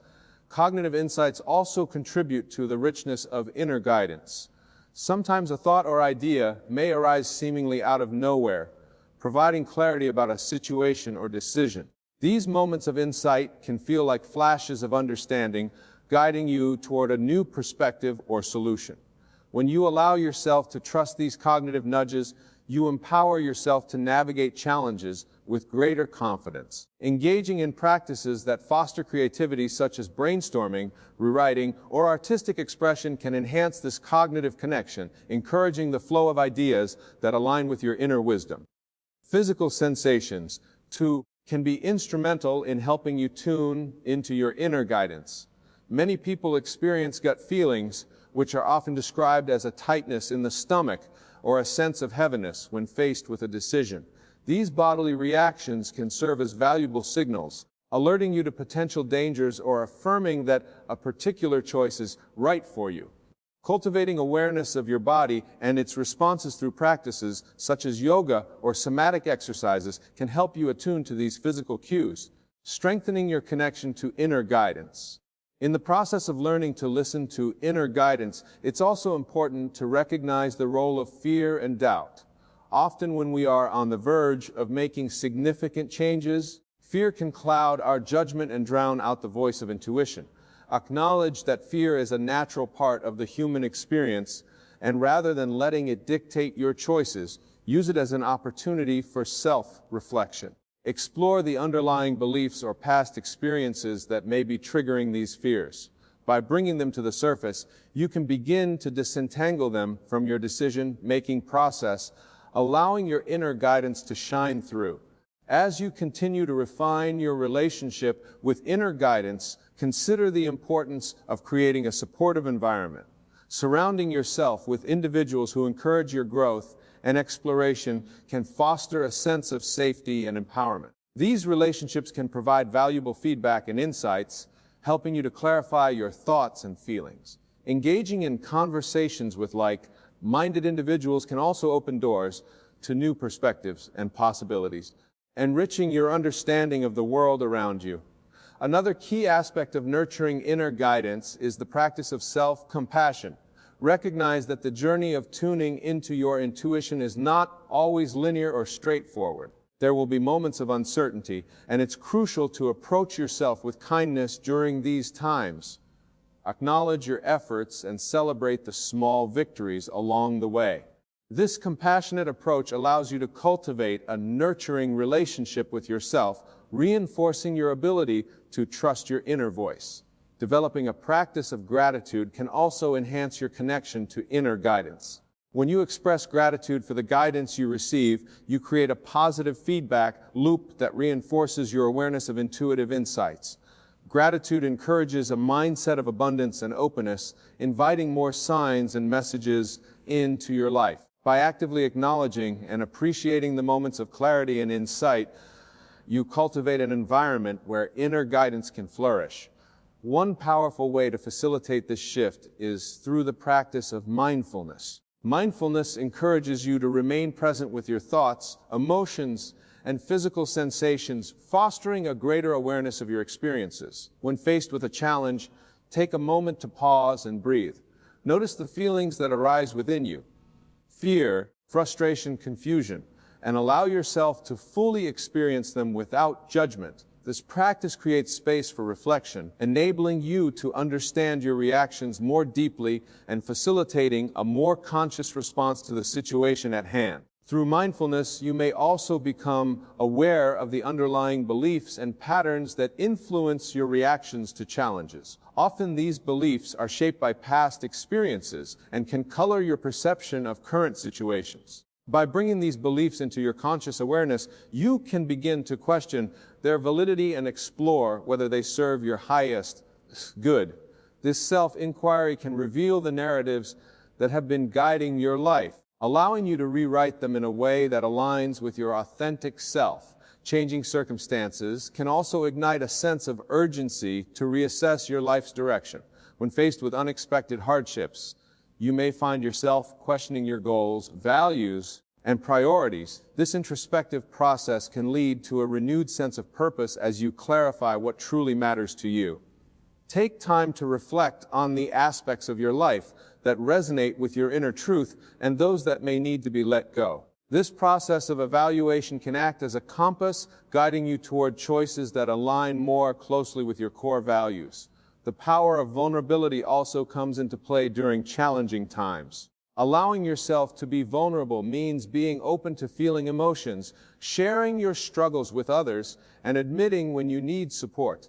Cognitive insights also contribute to the richness of inner guidance. Sometimes a thought or idea may arise seemingly out of nowhere, providing clarity about a situation or decision. These moments of insight can feel like flashes of understanding, guiding you toward a new perspective or solution. When you allow yourself to trust these cognitive nudges, you empower yourself to navigate challenges with greater confidence. Engaging in practices that foster creativity, such as brainstorming, rewriting, or artistic expression, can enhance this cognitive connection, encouraging the flow of ideas that align with your inner wisdom. Physical sensations, too, can be instrumental in helping you tune into your inner guidance. Many people experience gut feelings, which are often described as a tightness in the stomach or a sense of heaviness when faced with a decision. These bodily reactions can serve as valuable signals, alerting you to potential dangers or affirming that a particular choice is right for you. Cultivating awareness of your body and its responses through practices such as yoga or somatic exercises can help you attune to these physical cues, strengthening your connection to inner guidance. In the process of learning to listen to inner guidance, it's also important to recognize the role of fear and doubt. Often when we are on the verge of making significant changes, fear can cloud our judgment and drown out the voice of intuition. Acknowledge that fear is a natural part of the human experience, and rather than letting it dictate your choices, use it as an opportunity for self-reflection. Explore the underlying beliefs or past experiences that may be triggering these fears. By bringing them to the surface, you can begin to disentangle them from your decision-making process, allowing your inner guidance to shine through. As you continue to refine your relationship with inner guidance, consider the importance of creating a supportive environment. Surrounding yourself with individuals who encourage your growth and exploration can foster a sense of safety and empowerment. These relationships can provide valuable feedback and insights, helping you to clarify your thoughts and feelings. Engaging in conversations with like-minded individuals can also open doors to new perspectives and possibilities, enriching your understanding of the world around you. Another key aspect of nurturing inner guidance is the practice of self-compassion. Recognize that the journey of tuning into your intuition is not always linear or straightforward. There will be moments of uncertainty, and it's crucial to approach yourself with kindness during these times. Acknowledge your efforts and celebrate the small victories along the way. This compassionate approach allows you to cultivate a nurturing relationship with yourself, reinforcing your ability to trust your inner voice. Developing a practice of gratitude can also enhance your connection to inner guidance. When you express gratitude for the guidance you receive, you create a positive feedback loop that reinforces your awareness of intuitive insights. Gratitude encourages a mindset of abundance and openness, inviting more signs and messages into your life. By actively acknowledging and appreciating the moments of clarity and insight, you cultivate an environment where inner guidance can flourish. One powerful way to facilitate this shift is through the practice of mindfulness. Mindfulness encourages you to remain present with your thoughts, emotions, and physical sensations, fostering a greater awareness of your experiences. When faced with a challenge, take a moment to pause and breathe. Notice the feelings that arise within you: fear, frustration, confusion, and allow yourself to fully experience them without judgment. This practice creates space for reflection, enabling you to understand your reactions more deeply and facilitating a more conscious response to the situation at hand. Through mindfulness, you may also become aware of the underlying beliefs and patterns that influence your reactions to challenges. Often these beliefs are shaped by past experiences and can color your perception of current situations. By bringing these beliefs into your conscious awareness, you can begin to question their validity and explore whether they serve your highest good. This self-inquiry can reveal the narratives that have been guiding your life, allowing you to rewrite them in a way that aligns with your authentic self. Changing circumstances can also ignite a sense of urgency to reassess your life's direction. When faced with unexpected hardships, you may find yourself questioning your goals, values, and priorities. This introspective process can lead to a renewed sense of purpose as you clarify what truly matters to you. Take time to reflect on the aspects of your life that resonate with your inner truth and those that may need to be let go. This process of evaluation can act as a compass, guiding you toward choices that align more closely with your core values. The power of vulnerability also comes into play during challenging times. Allowing yourself to be vulnerable means being open to feeling emotions, sharing your struggles with others, and admitting when you need support.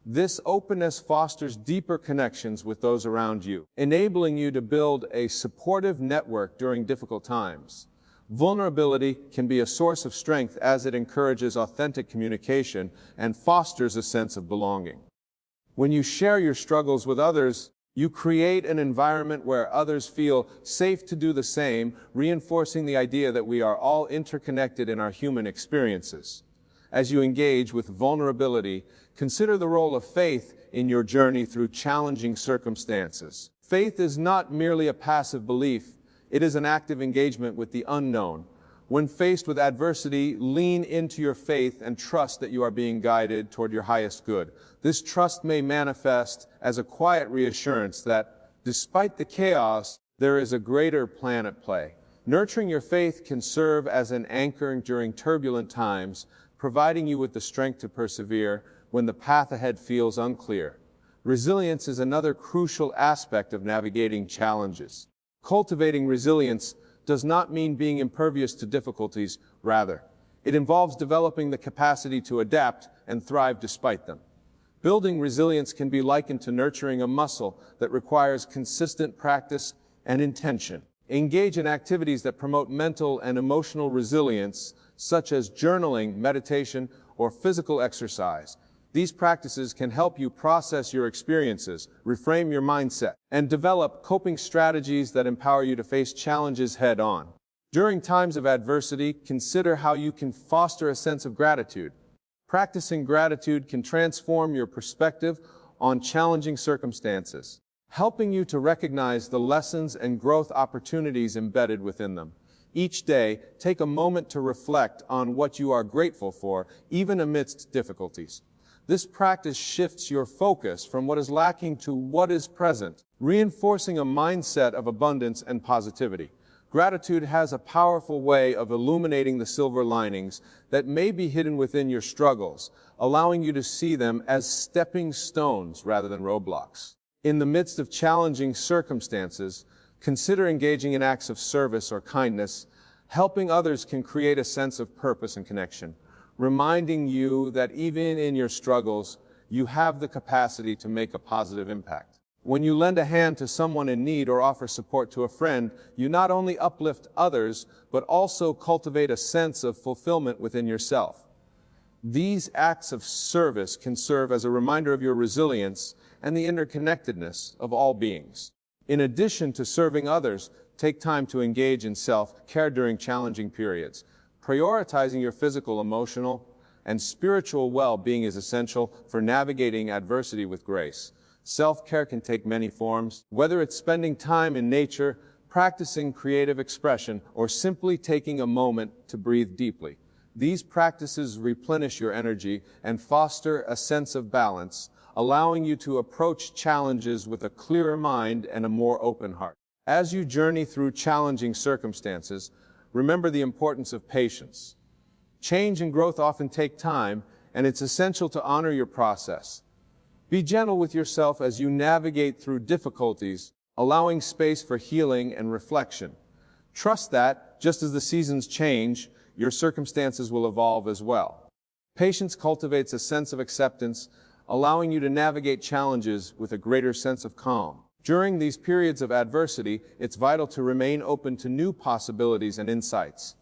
This openness fosters deeper connections with those around you, enabling you to build a supportive network during difficult times. Vulnerability can be a source of strength as it encourages authentic communication and fosters a sense of belonging. When you share your struggles with others, you create an environment where others feel safe to do the same, reinforcing the idea that we are all interconnected in our human experiences. As you engage with vulnerability, consider the role of faith in your journey through challenging circumstances. Faith is not merely a passive belief, it is an active engagement with the unknown. When faced with adversity, lean into your faith and trust that you are being guided toward your highest good. This trust may manifest as a quiet reassurance that, despite the chaos, there is a greater plan at play. Nurturing your faith can serve as an anchor during turbulent times, providing you with the strength to persevere when the path ahead feels unclear. Resilience is another crucial aspect of navigating challenges. Cultivating resilience does not mean being impervious to difficulties. Rather, it involves developing the capacity to adapt and thrive despite them. Building resilience can be likened to nurturing a muscle that requires consistent practice and intention. Engage in activities that promote mental and emotional resilience, such as journaling, meditation, or physical exercise. These practices can help you process your experiences, reframe your mindset, and develop coping strategies that empower you to face challenges head-on. During times of adversity, consider how you can foster a sense of gratitude. Practicing gratitude can transform your perspective on challenging circumstances, helping you to recognize the lessons and growth opportunities embedded within them. Each day, take a moment to reflect on what you are grateful for, even amidst difficulties. This practice shifts your focus from what is lacking to what is present, reinforcing a mindset of abundance and positivity. Gratitude has a powerful way of illuminating the silver linings that may be hidden within your struggles, allowing you to see them as stepping stones rather than roadblocks. In the midst of challenging circumstances, consider engaging in acts of service or kindness. Helping others can create a sense of purpose and connection, reminding you that even in your struggles, you have the capacity to make a positive impact. When you lend a hand to someone in need or offer support to a friend, you not only uplift others, but also cultivate a sense of fulfillment within yourself. These acts of service can serve as a reminder of your resilience and the interconnectedness of all beings. In addition to serving others, take time to engage in self-care during challenging periods. Prioritizing your physical, emotional, and spiritual well-being is essential for navigating adversity with grace. Self-care can take many forms, whether it's spending time in nature, practicing creative expression, or simply taking a moment to breathe deeply. These practices replenish your energy and foster a sense of balance, allowing you to approach challenges with a clearer mind and a more open heart. As you journey through challenging circumstances, remember the importance of patience. Change and growth often take time, and it's essential to honor your process. Be gentle with yourself as you navigate through difficulties, allowing space for healing and reflection. Trust that, just as the seasons change, your circumstances will evolve as well. Patience cultivates a sense of acceptance, allowing you to navigate challenges with a greater sense of calm. During these periods of adversity, it's vital to remain open to new possibilities and insights.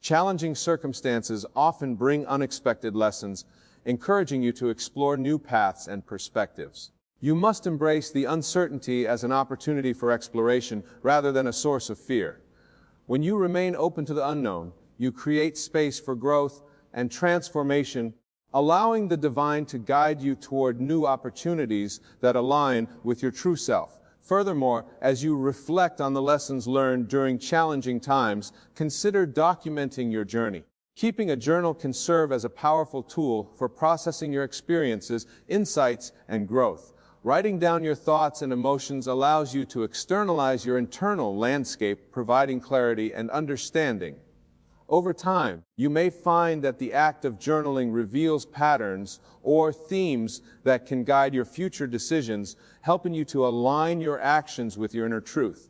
Challenging circumstances often bring unexpected lessons, encouraging you to explore new paths and perspectives. You must embrace the uncertainty as an opportunity for exploration rather than a source of fear. When you remain open to the unknown, you create space for growth and transformation, allowing the divine to guide you toward new opportunities that align with your true self. Furthermore, as you reflect on the lessons learned during challenging times, consider documenting your journey. Keeping a journal can serve as a powerful tool for processing your experiences, insights, and growth. Writing down your thoughts and emotions allows you to externalize your internal landscape, providing clarity and understanding. Over time, you may find that the act of journaling reveals patterns or themes that can guide your future decisions, helping you to align your actions with your inner truth.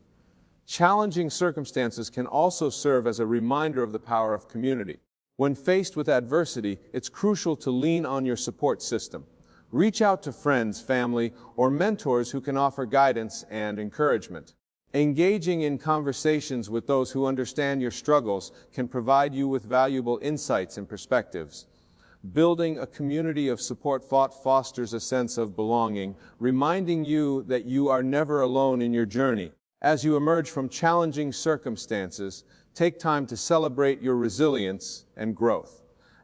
Challenging circumstances can also serve as a reminder of the power of community. When faced with adversity, it's crucial to lean on your support system. Reach out to friends, family, or mentors who can offer guidance and encouragement. Engaging in conversations with those who understand your struggles can provide you with valuable insights and perspectives. Building a community of support fosters a sense of belonging, reminding you that you are never alone in your journey. As you emerge from challenging circumstances, take time to celebrate your resilience and growth.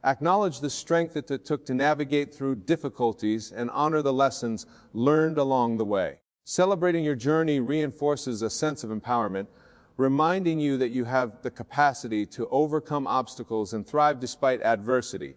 Acknowledge the strength that it took to navigate through difficulties and honor the lessons learned along the way. Celebrating your journey reinforces a sense of empowerment, reminding you that you have the capacity to overcome obstacles and thrive despite adversity.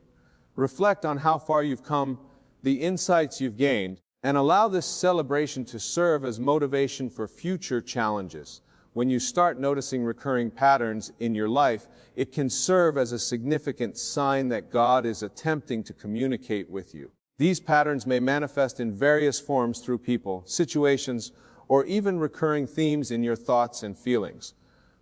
Reflect on how far you've come, the insights you've gained, and allow this celebration to serve as motivation for future challenges. When you start noticing recurring patterns in your life, it can serve as a significant sign that God is attempting to communicate with you. These patterns may manifest in various forms through people, situations, or even recurring themes in your thoughts and feelings.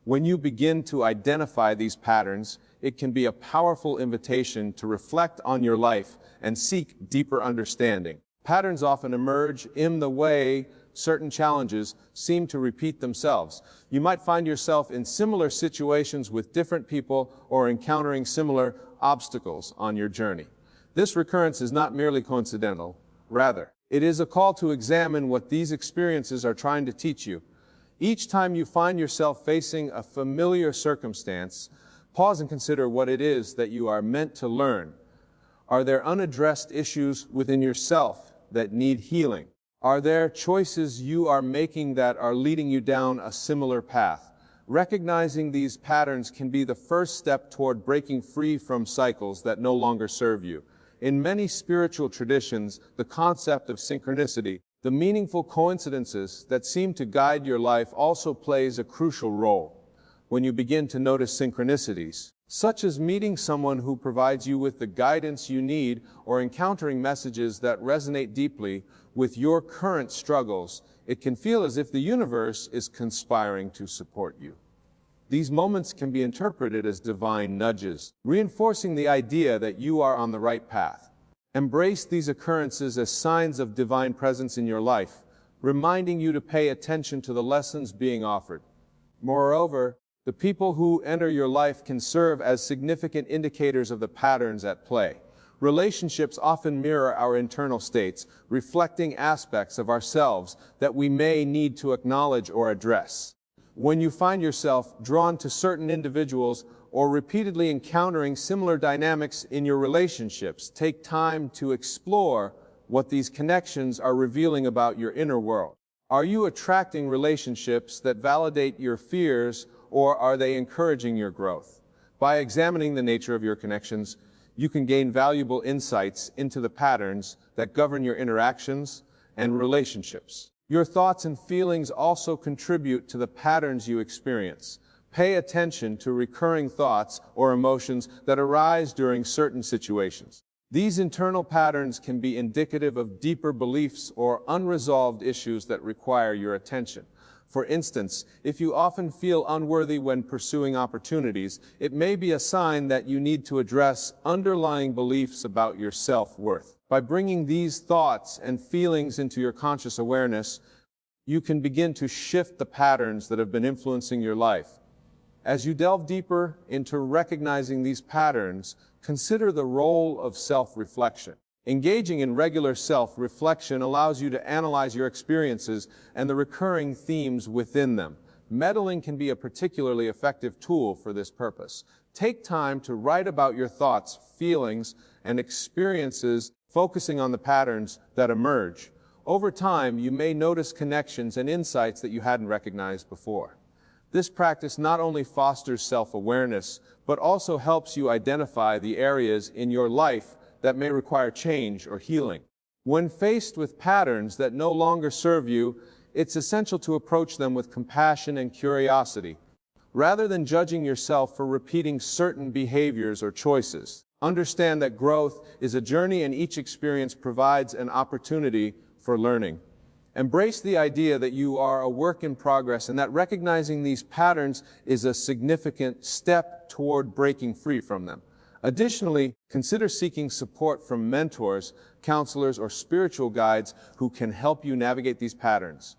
When you begin to identify these patterns, it can be a powerful invitation to reflect on your life and seek deeper understanding. Patterns often emerge in the way certain challenges seem to repeat themselves. You might find yourself in similar situations with different people or encountering similar obstacles on your journey. This recurrence is not merely coincidental. Rather, it is a call to examine what these experiences are trying to teach you. Each time you find yourself facing a familiar circumstance, pause and consider what it is that you are meant to learn. Are there unaddressed issues within yourself that need healing? Are there choices you are making that are leading you down a similar path? Recognizing these patterns can be the first step toward breaking free from cycles that no longer serve you. In many spiritual traditions, the concept of synchronicity, the meaningful coincidences that seem to guide your life, also plays a crucial role. When you begin to notice synchronicities, such as meeting someone who provides you with the guidance you need or encountering messages that resonate deeply with your current struggles, it can feel as if the universe is conspiring to support you. These moments can be interpreted as divine nudges, reinforcing the idea that you are on the right path. Embrace these occurrences as signs of divine presence in your life, reminding you to pay attention to the lessons being offered. Moreover, the people who enter your life can serve as significant indicators of the patterns at play. Relationships often mirror our internal states, reflecting aspects of ourselves that we may need to acknowledge or address. When you find yourself drawn to certain individuals or repeatedly encountering similar dynamics in your relationships, take time to explore what these connections are revealing about your inner world. Are you attracting relationships that validate your fears, or are they encouraging your growth? By examining the nature of your connections, you can gain valuable insights into the patterns that govern your interactions and relationships. Your thoughts and feelings also contribute to the patterns you experience. Pay attention to recurring thoughts or emotions that arise during certain situations. These internal patterns can be indicative of deeper beliefs or unresolved issues that require your attention. For instance, if you often feel unworthy when pursuing opportunities, it may be a sign that you need to address underlying beliefs about your self-worth. By bringing these thoughts and feelings into your conscious awareness, you can begin to shift the patterns that have been influencing your life. As you delve deeper into recognizing these patterns, consider the role of self-reflection. Engaging in regular self-reflection allows you to analyze your experiences and the recurring themes within them. Meddling can be a particularly effective tool for this purpose. Take time to write about your thoughts, feelings, and experiences, focusing on the patterns that emerge. Over time, you may notice connections and insights that you hadn't recognized before. This practice not only fosters self-awareness, but also helps you identify the areas in your life that may require change or healing. When faced with patterns that no longer serve you, it's essential to approach them with compassion and curiosity, rather than judging yourself for repeating certain behaviors or choices. Understand that growth is a journey and each experience provides an opportunity for learning. Embrace the idea that you are a work in progress and that recognizing these patterns is a significant step toward breaking free from them. Additionally, consider seeking support from mentors, counselors, or spiritual guides who can help you navigate these patterns.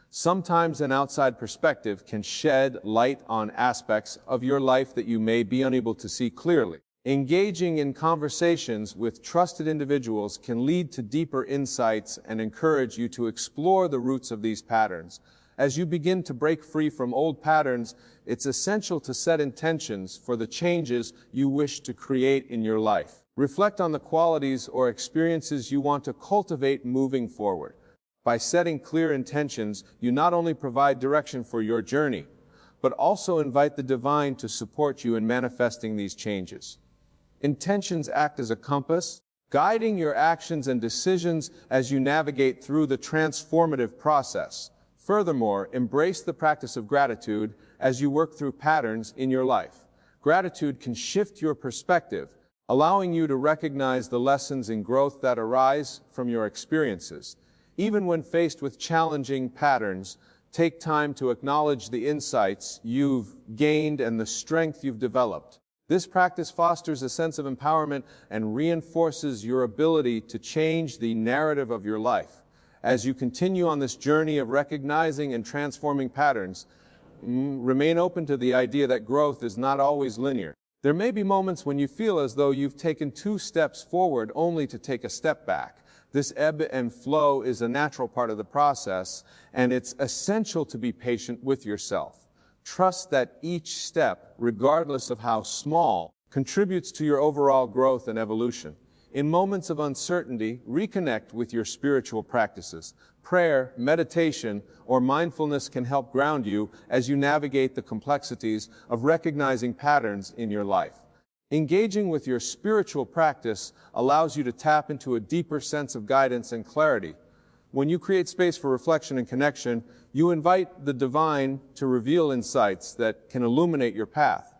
Sometimes an outside perspective can shed light on aspects of your life that you may be unable to see clearly. Engaging in conversations with trusted individuals can lead to deeper insights and encourage you to explore the roots of these patterns. As you begin to break free from old patterns, it's essential to set intentions for the changes you wish to create in your life. Reflect on the qualities or experiences you want to cultivate moving forward. By setting clear intentions, you not only provide direction for your journey, but also invite the divine to support you in manifesting these changes. Intentions act as a compass, guiding your actions and decisions as you navigate through the transformative process. Furthermore, embrace the practice of gratitude as you work through patterns in your life. Gratitude can shift your perspective, allowing you to recognize the lessons and growth that arise from your experiences. Even when faced with challenging patterns, take time to acknowledge the insights you've gained and the strength you've developed. This practice fosters a sense of empowerment and reinforces your ability to change the narrative of your life. As you continue on this journey of recognizing and transforming patterns, remain open to the idea that growth is not always linear. There may be moments when you feel as though you've taken 2 steps forward only to take a step back. This ebb and flow is a natural part of the process, and it's essential to be patient with yourself. Trust that each step, regardless of how small, contributes to your overall growth and evolution. In moments of uncertainty, reconnect with your spiritual practices. Prayer, meditation, or mindfulness can help ground you as you navigate the complexities of recognizing patterns in your life. Engaging with your spiritual practice allows you to tap into a deeper sense of guidance and clarity. When you create space for reflection and connection, you invite the divine to reveal insights that can illuminate your path.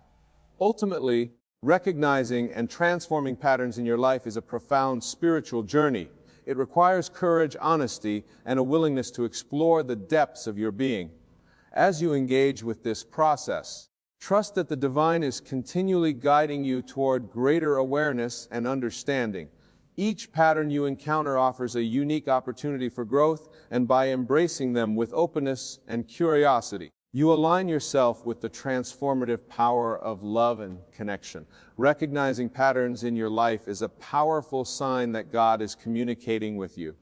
Ultimately, recognizing and transforming patterns in your life is a profound spiritual journey. It requires courage, honesty, and a willingness to explore the depths of your being. As you engage with this process, trust that the divine is continually guiding you toward greater awareness and understanding. Each pattern you encounter offers a unique opportunity for growth, and by embracing them with openness and curiosity, you align yourself with the transformative power of love and connection. Recognizing patterns in your life is a powerful sign that God is communicating with you.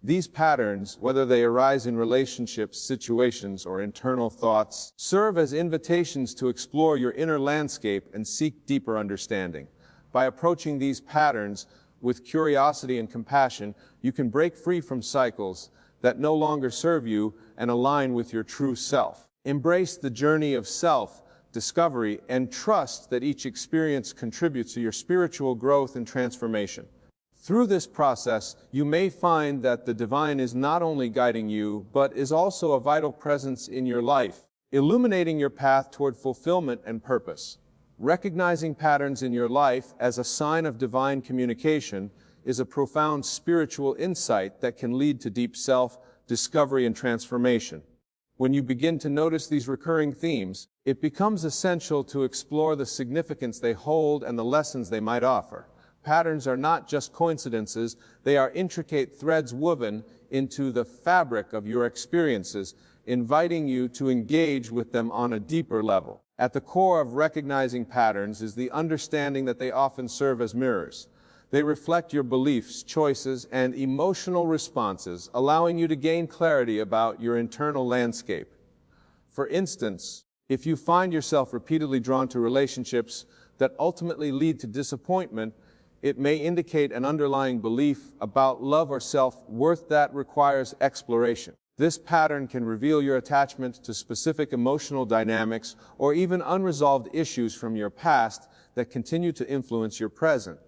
These patterns, whether they arise in relationships, situations, or internal thoughts, serve as invitations to explore your inner landscape and seek deeper understanding. By approaching these patterns with curiosity and compassion, you can break free from cycles that no longer serve you and align with your true self. Embrace the journey of self-discovery and trust that each experience contributes to your spiritual growth and transformation. Through this process, you may find that the divine is not only guiding you, but is also a vital presence in your life, illuminating your path toward fulfillment and purpose. Recognizing patterns in your life as a sign of divine communication is a profound spiritual insight that can lead to deep self-discovery and transformation. When you begin to notice these recurring themes, it becomes essential to explore the significance they hold and the lessons they might offer. Patterns are not just coincidences, they are intricate threads woven into the fabric of your experiences, inviting you to engage with them on a deeper level. At the core of recognizing patterns is the understanding that they often serve as mirrors. They reflect your beliefs, choices, and emotional responses, allowing you to gain clarity about your internal landscape. For instance, if you find yourself repeatedly drawn to relationships that ultimately lead to disappointment, it may indicate an underlying belief about love or self-worth that requires exploration. This pattern can reveal your attachment to specific emotional dynamics or even unresolved issues from your past that continue to influence your present.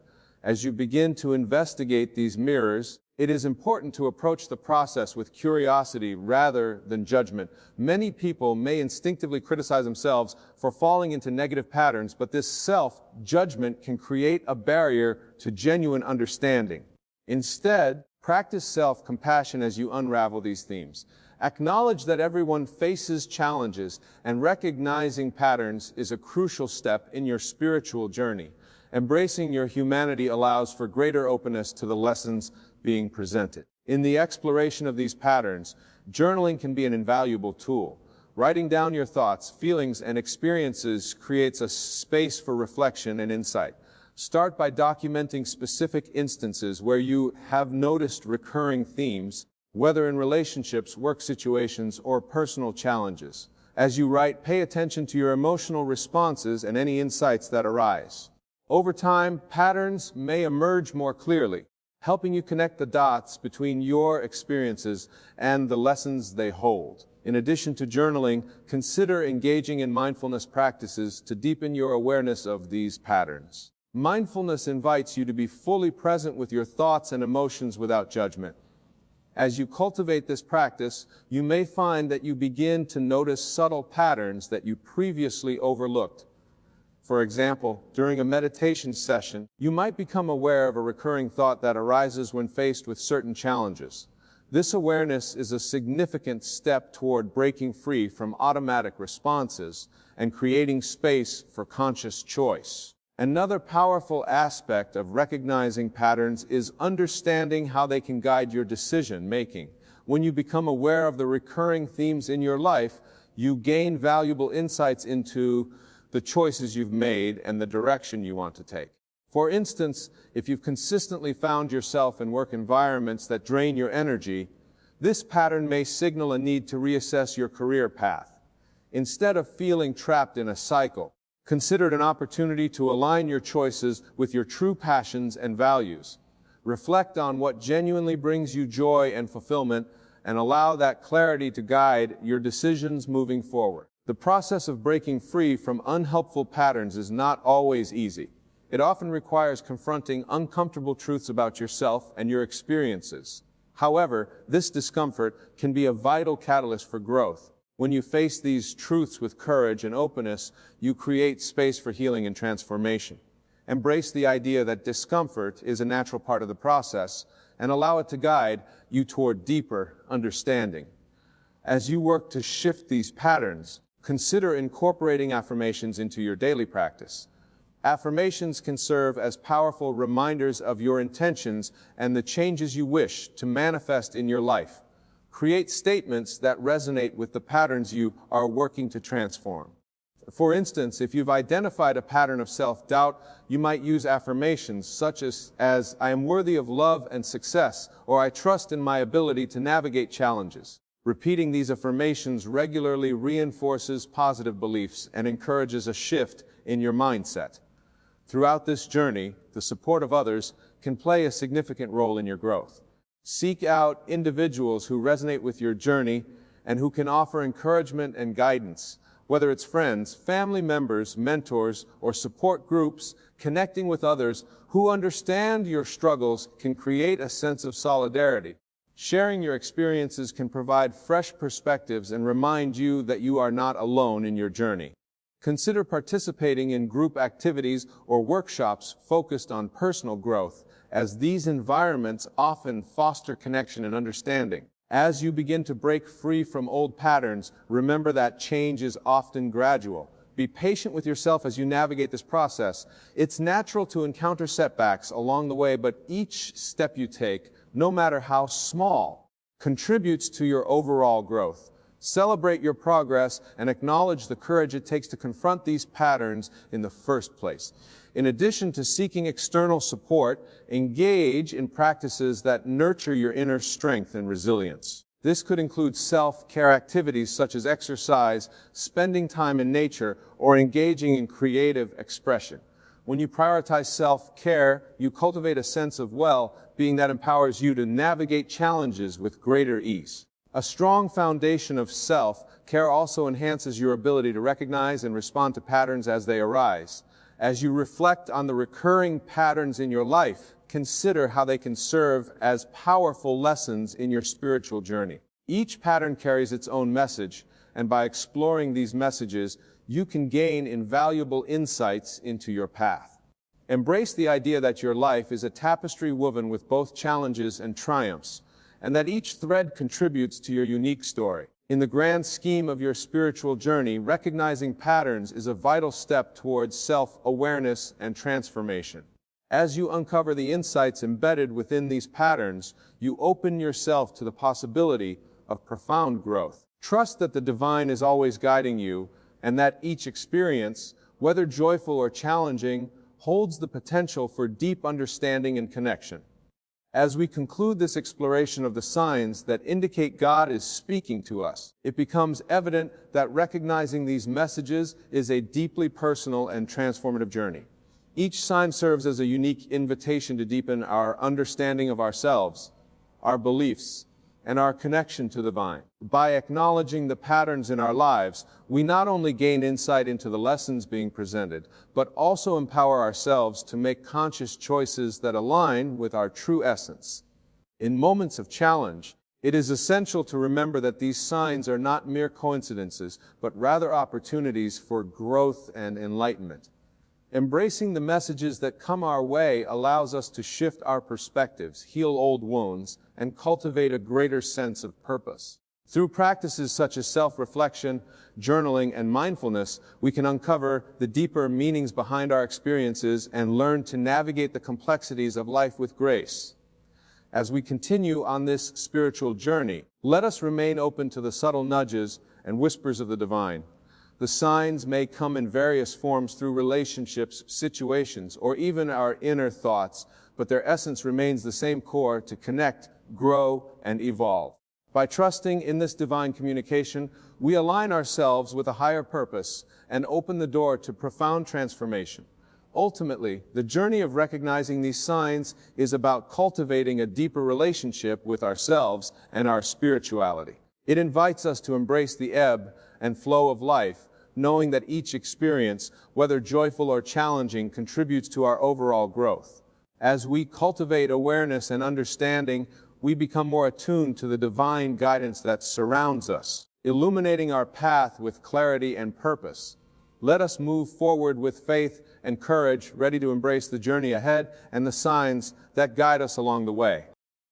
As you begin to investigate these mirrors, it is important to approach the process with curiosity rather than judgment. Many people may instinctively criticize themselves for falling into negative patterns, but this self-judgment can create a barrier to genuine understanding. Instead, practice self-compassion as you unravel these themes. Acknowledge that everyone faces challenges, and recognizing patterns is a crucial step in your spiritual journey. Embracing your humanity allows for greater openness to the lessons being presented. In the exploration of these patterns, journaling can be an invaluable tool. Writing down your thoughts, feelings, and experiences creates a space for reflection and insight. Start by documenting specific instances where you have noticed recurring themes, whether in relationships, work situations, or personal challenges. As you write, pay attention to your emotional responses and any insights that arise. Over time, patterns may emerge more clearly, helping you connect the dots between your experiences and the lessons they hold. In addition to journaling, consider engaging in mindfulness practices to deepen your awareness of these patterns. Mindfulness invites you to be fully present with your thoughts and emotions without judgment. As you cultivate this practice, you may find that you begin to notice subtle patterns that you previously overlooked. For example, during a meditation session, you might become aware of a recurring thought that arises when faced with certain challenges. This awareness is a significant step toward breaking free from automatic responses and creating space for conscious choice. Another powerful aspect of recognizing patterns is understanding how they can guide your decision-making. When you become aware of the recurring themes in your life, you gain valuable insights into the choices you've made and the direction you want to take. For instance, if you've consistently found yourself in work environments that drain your energy, this pattern may signal a need to reassess your career path. Instead of feeling trapped in a cycle, consider it an opportunity to align your choices with your true passions and values. Reflect on what genuinely brings you joy and fulfillment, and allow that clarity to guide your decisions moving forward. The process of breaking free from unhelpful patterns is not always easy. It often requires confronting uncomfortable truths about yourself and your experiences. However, this discomfort can be a vital catalyst for growth. When you face these truths with courage and openness, you create space for healing and transformation. Embrace the idea that discomfort is a natural part of the process, and allow it to guide you toward deeper understanding. As you work to shift these patterns, consider incorporating affirmations into your daily practice. Affirmations can serve as powerful reminders of your intentions and the changes you wish to manifest in your life. Create statements that resonate with the patterns you are working to transform. For instance, if you've identified a pattern of self-doubt, you might use affirmations such as "I am worthy of love and success," or "I trust in my ability to navigate challenges." Repeating these affirmations regularly reinforces positive beliefs and encourages a shift in your mindset. Throughout this journey, the support of others can play a significant role in your growth. Seek out individuals who resonate with your journey and who can offer encouragement and guidance. Whether it's friends, family members, mentors, or support groups, connecting with others who understand your struggles can create a sense of solidarity. Sharing your experiences can provide fresh perspectives and remind you that you are not alone in your journey. Consider participating in group activities or workshops focused on personal growth, as these environments often foster connection and understanding. As you begin to break free from old patterns, remember that change is often gradual. Be patient with yourself as you navigate this process. It's natural to encounter setbacks along the way, but each step you take, no matter how small, contributes to your overall growth. Celebrate your progress and acknowledge the courage it takes to confront these patterns in the first place. In addition to seeking external support, engage in practices that nurture your inner strength and resilience. This could include self-care activities such as exercise, spending time in nature, or engaging in creative expression. When you prioritize self-care, you cultivate a sense of well-being that empowers you to navigate challenges with greater ease. A strong foundation of self-care also enhances your ability to recognize and respond to patterns as they arise. As you reflect on the recurring patterns in your life, consider how they can serve as powerful lessons in your spiritual journey. Each pattern carries its own message, and by exploring these messages, you can gain invaluable insights into your path. Embrace the idea that your life is a tapestry woven with both challenges and triumphs, and that each thread contributes to your unique story. In the grand scheme of your spiritual journey, recognizing patterns is a vital step towards self-awareness and transformation. As you uncover the insights embedded within these patterns, you open yourself to the possibility of profound growth. Trust that the divine is always guiding you, and that each experience, whether joyful or challenging, holds the potential for deep understanding and connection. As we conclude this exploration of the signs that indicate God is speaking to us, it becomes evident that recognizing these messages is a deeply personal and transformative journey. Each sign serves as a unique invitation to deepen our understanding of ourselves, our beliefs, and our connection to the divine. By acknowledging the patterns in our lives, we not only gain insight into the lessons being presented, but also empower ourselves to make conscious choices that align with our true essence. In moments of challenge, it is essential to remember that these signs are not mere coincidences, but rather opportunities for growth and enlightenment. Embracing the messages that come our way allows us to shift our perspectives, heal old wounds, and cultivate a greater sense of purpose. Through practices such as self-reflection, journaling, and mindfulness, we can uncover the deeper meanings behind our experiences and learn to navigate the complexities of life with grace. As we continue on this spiritual journey, let us remain open to the subtle nudges and whispers of the divine. The signs may come in various forms through relationships, situations, or even our inner thoughts, but their essence remains the same core: to connect, grow, and evolve. By trusting in this divine communication, we align ourselves with a higher purpose and open the door to profound transformation. Ultimately, the journey of recognizing these signs is about cultivating a deeper relationship with ourselves and our spirituality. It invites us to embrace the ebb and flow of life, knowing that each experience, whether joyful or challenging, contributes to our overall growth. As we cultivate awareness and understanding, we become more attuned to the divine guidance that surrounds us, illuminating our path with clarity and purpose. Let us move forward with faith and courage, ready to embrace the journey ahead and the signs that guide us along the way.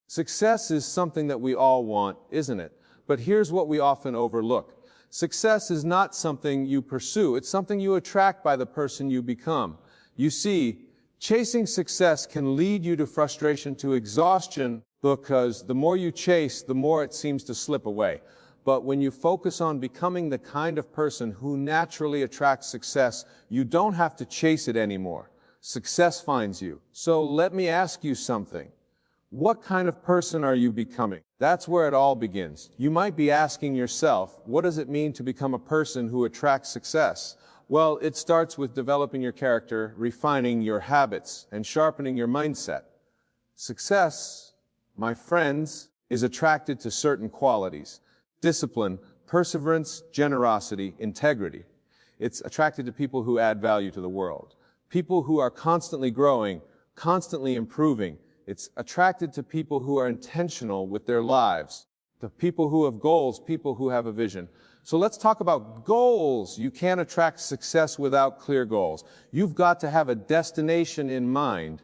Success is something that we all want, isn't it? But here's what we often overlook. Success is not something you pursue. It's something you attract by the person you become. You see, chasing success can lead you to frustration, to exhaustion, because the more you chase, the more it seems to slip away. But when you focus on becoming the kind of person who naturally attracts success, you don't have to chase it anymore. Success finds you. So let me ask you something. What kind of person are you becoming? That's where it all begins. You might be asking yourself, what does it mean to become a person who attracts success? Well, it starts with developing your character, refining your habits, and sharpening your mindset. Success my friends, is attracted to certain qualities: discipline, perseverance, generosity, integrity. It's attracted to people who add value to the world, people who are constantly growing, constantly improving. It's attracted to people who are intentional with their lives, the people who have goals, people who have a vision. So let's talk about goals. You can't attract success without clear goals. You've got to have a destination in mind.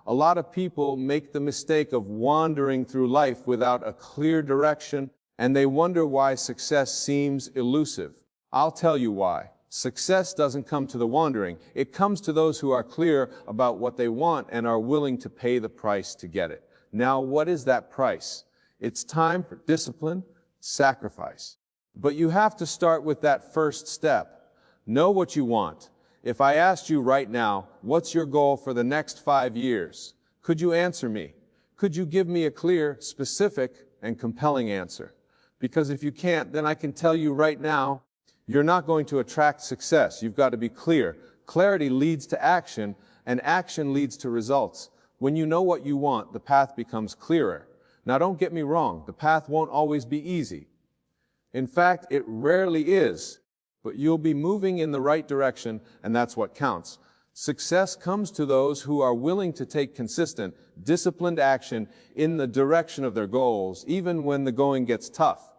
A lot of people make the mistake of wandering through life without a clear direction, and they wonder why success seems elusive. I'll tell you why. Success doesn't come to the wandering. It comes to those who are clear about what they want and are willing to pay the price to get it. Now, what is that price? It's time for discipline, sacrifice. But you have to start with that first step. Know what you want. If I asked you right now, what's your goal for the next 5 years? Could you answer me? Could you give me a clear, specific, and compelling answer? Because if you can't, then I can tell you right now, you're not going to attract success. You've got to be clear. Clarity leads to action, and action leads to results. When you know what you want, the path becomes clearer. Now, don't get me wrong. The path won't always be easy. In fact, it rarely is. But you'll be moving in the right direction, and that's what counts. Success comes to those who are willing to take consistent, disciplined action in the direction of their goals, even when the going gets tough.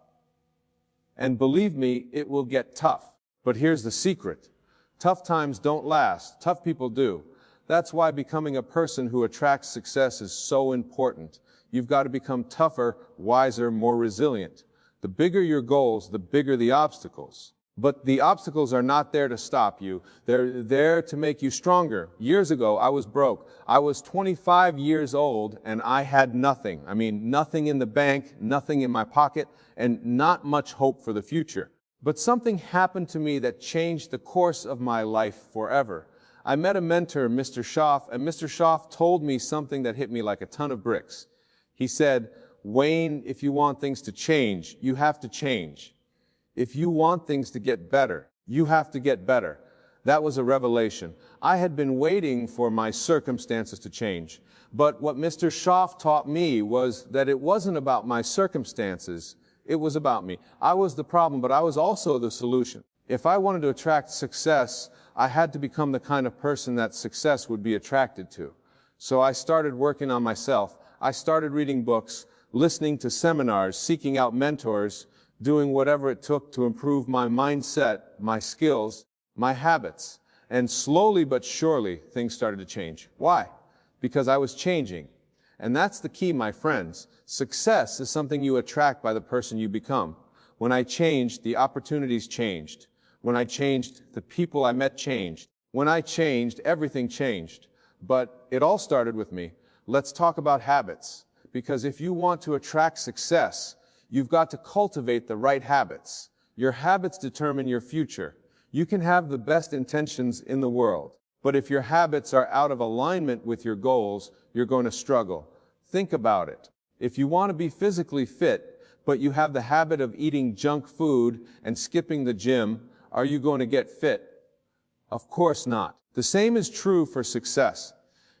And believe me, it will get tough. But here's the secret. Tough times don't last. Tough people do. That's why becoming a person who attracts success is so important. You've got to become tougher, wiser, more resilient. The bigger your goals, the bigger the obstacles. But the obstacles are not there to stop you. They're there to make you stronger. Years ago, I was broke. I was 25 years old and I had nothing. I mean, nothing in the bank, nothing in my pocket, and not much hope for the future. But something happened to me that changed the course of my life forever. I met a mentor, Mr. Schaff, and Mr. Schaff told me something that hit me like a ton of bricks. He said, "Wayne, if you want things to change, you have to change. If you want things to get better, you have to get better." That was a revelation. I had been waiting for my circumstances to change. But what Mr. Schaff taught me was that it wasn't about my circumstances. It was about me. I was the problem, but I was also the solution. If I wanted to attract success, I had to become the kind of person that success would be attracted to. So I started working on myself. I started reading books, listening to seminars, seeking out mentors, doing whatever it took to improve my mindset, my skills, my habits. And slowly but surely, things started to change. Why? Because I was changing. And that's the key, my friends. Success is something you attract by the person you become. When I changed, the opportunities changed. When I changed, the people I met changed. When I changed, everything changed. But it all started with me. Let's talk about habits. Because if you want to attract success, you've got to cultivate the right habits. Your habits determine your future. You can have the best intentions in the world, but if your habits are out of alignment with your goals, you're going to struggle. Think about it. If you want to be physically fit, but you have the habit of eating junk food and skipping the gym, are you going to get fit? Of course not. The same is true for success.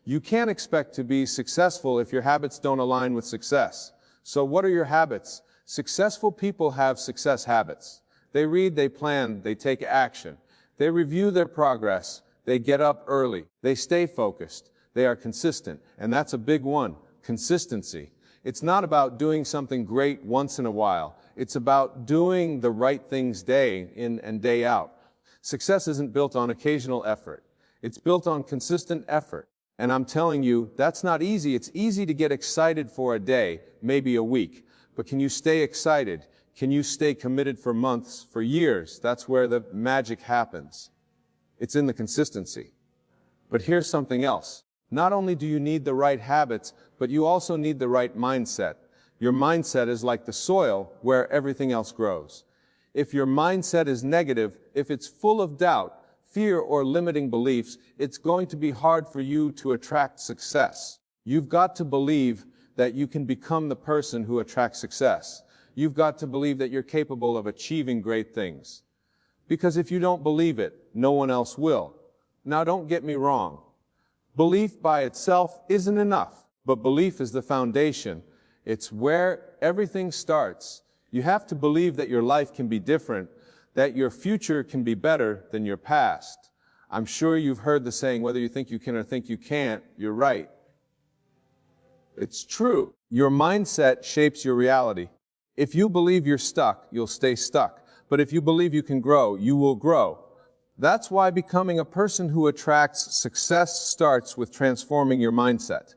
You can't expect to be successful if your habits don't align with success. So what are your habits? Successful people have success habits. They read, they plan, they take action. They review their progress. They get up early. They stay focused. They are consistent. And that's a big one, consistency. It's not about doing something great once in a while. It's about doing the right things day in and day out. Success isn't built on occasional effort. It's built on consistent effort. And I'm telling you, that's not easy. It's easy to get excited for a day, maybe a week. But can you stay excited? Can you stay committed for months, for years? That's where the magic happens. It's in the consistency. But here's something else. Not only do you need the right habits, but you also need the right mindset. Your mindset is like the soil where everything else grows. If your mindset is negative, if it's full of doubt, fear, or limiting beliefs, it's going to be hard for you to attract success. You've got to believe that you can become the person who attracts success. You've got to believe that you're capable of achieving great things. Because if you don't believe it, no one else will. Now, don't get me wrong. Belief by itself isn't enough, but belief is the foundation. It's where everything starts. You have to believe that your life can be different, that your future can be better than your past. I'm sure you've heard the saying, whether you think you can or think you can't, you're right. It's true. Your mindset shapes your reality. If you believe you're stuck, you'll stay stuck. But if you believe you can grow, you will grow. That's why becoming a person who attracts success starts with transforming your mindset.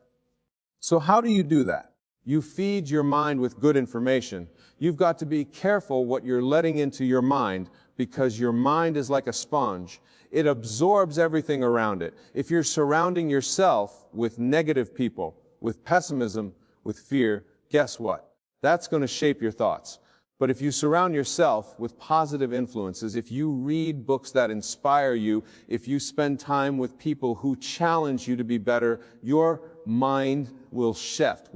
So how do you do that? You feed your mind with good information. You've got to be careful what you're letting into your mind, because your mind is like a sponge. It absorbs everything around it. If you're surrounding yourself with negative people, with pessimism, with fear, guess what? That's going to shape your thoughts. But if you surround yourself with positive influences, if you read books that inspire you, if you spend time with people who challenge you to be better, your mind will shift.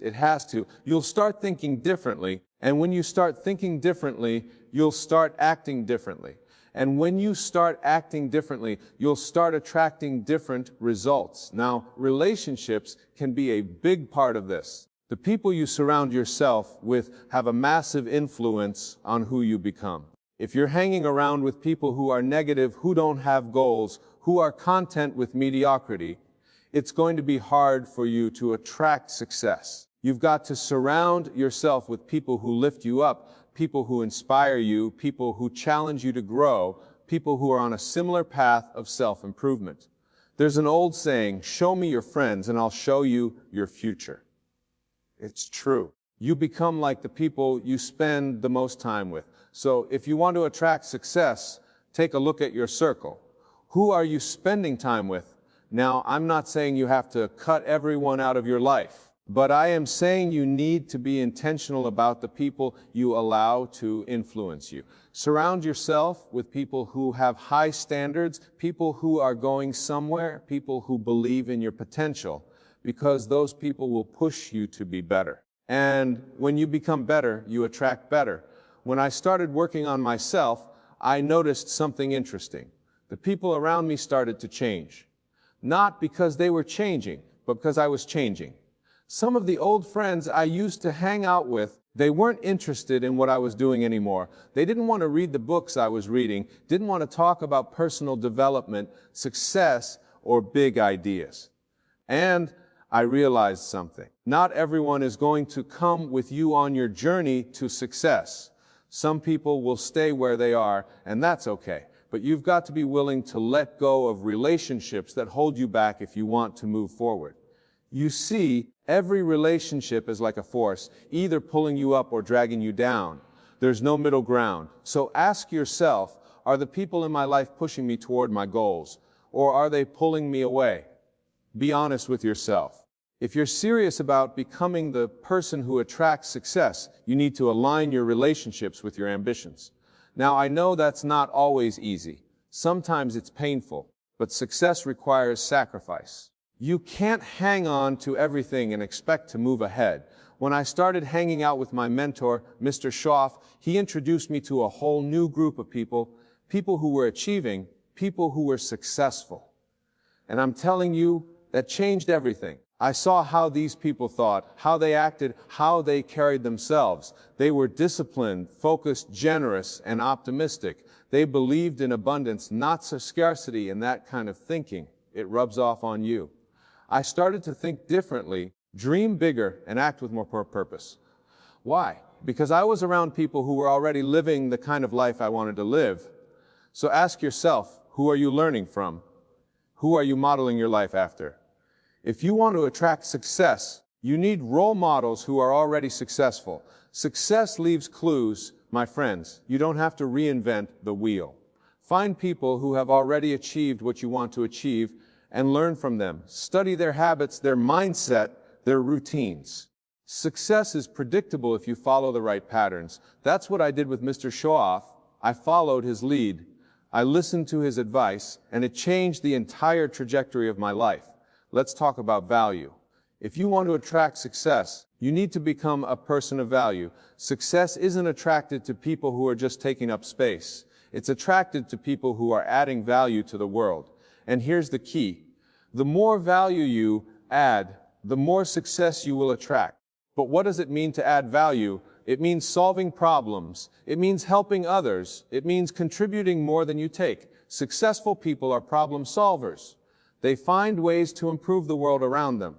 It has to. You'll start thinking differently. And when you start thinking differently, you'll start acting differently. And when you start acting differently, you'll start attracting different results. Now, relationships can be a big part of this. The people you surround yourself with have a massive influence on who you become. If you're hanging around with people who are negative, who don't have goals, who are content with mediocrity, it's going to be hard for you to attract success. You've got to surround yourself with people who lift you up, people who inspire you, people who challenge you to grow, people who are on a similar path of self-improvement. There's an old saying, show me your friends and I'll show you your future. It's true. You become like the people you spend the most time with. So if you want to attract success, take a look at your circle. Who are you spending time with? Now, I'm not saying you have to cut everyone out of your life, but I am saying you need to be intentional about the people you allow to influence you. Surround yourself with people who have high standards, people who are going somewhere, people who believe in your potential, because those people will push you to be better. And when you become better, you attract better. When I started working on myself, I noticed something interesting. The people around me started to change. Not because they were changing, but because I was changing. Some of the old friends I used to hang out with, they weren't interested in what I was doing anymore. They didn't want to read the books I was reading, didn't want to talk about personal development, success, or big ideas. And I realized something. Not everyone is going to come with you on your journey to success. Some people will stay where they are, and that's okay. But you've got to be willing to let go of relationships that hold you back if you want to move forward. You see, every relationship is like a force, either pulling you up or dragging you down. There's no middle ground. So ask yourself, are the people in my life pushing me toward my goals, or are they pulling me away? Be honest with yourself. If you're serious about becoming the person who attracts success, you need to align your relationships with your ambitions. Now, I know that's not always easy. Sometimes it's painful, but success requires sacrifice. You can't hang on to everything and expect to move ahead. When I started hanging out with my mentor, Mr. Schoff, he introduced me to a whole new group of people who were achieving, people who were successful. And I'm telling you, that changed everything. I saw how these people thought, how they acted, how they carried themselves. They were disciplined, focused, generous, and optimistic. They believed in abundance, not scarcity, and that kind of thinking, it rubs off on you. I started to think differently, dream bigger, and act with more purpose. Why? Because I was around people who were already living the kind of life I wanted to live. So ask yourself, who are you learning from? Who are you modeling your life after? If you want to attract success, you need role models who are already successful. Success leaves clues, my friends. You don't have to reinvent the wheel. Find people who have already achieved what you want to achieve and learn from them. Study their habits, their mindset, their routines. Success is predictable if you follow the right patterns. That's what I did with Mr. Schoff. I followed his lead. I listened to his advice, and it changed the entire trajectory of my life. Let's talk about value. If you want to attract success, you need to become a person of value. Success isn't attracted to people who are just taking up space. It's attracted to people who are adding value to the world. And here's the key. The more value you add, the more success you will attract. But what does it mean to add value? It means solving problems. It means helping others. It means contributing more than you take. Successful people are problem solvers. They find ways to improve the world around them.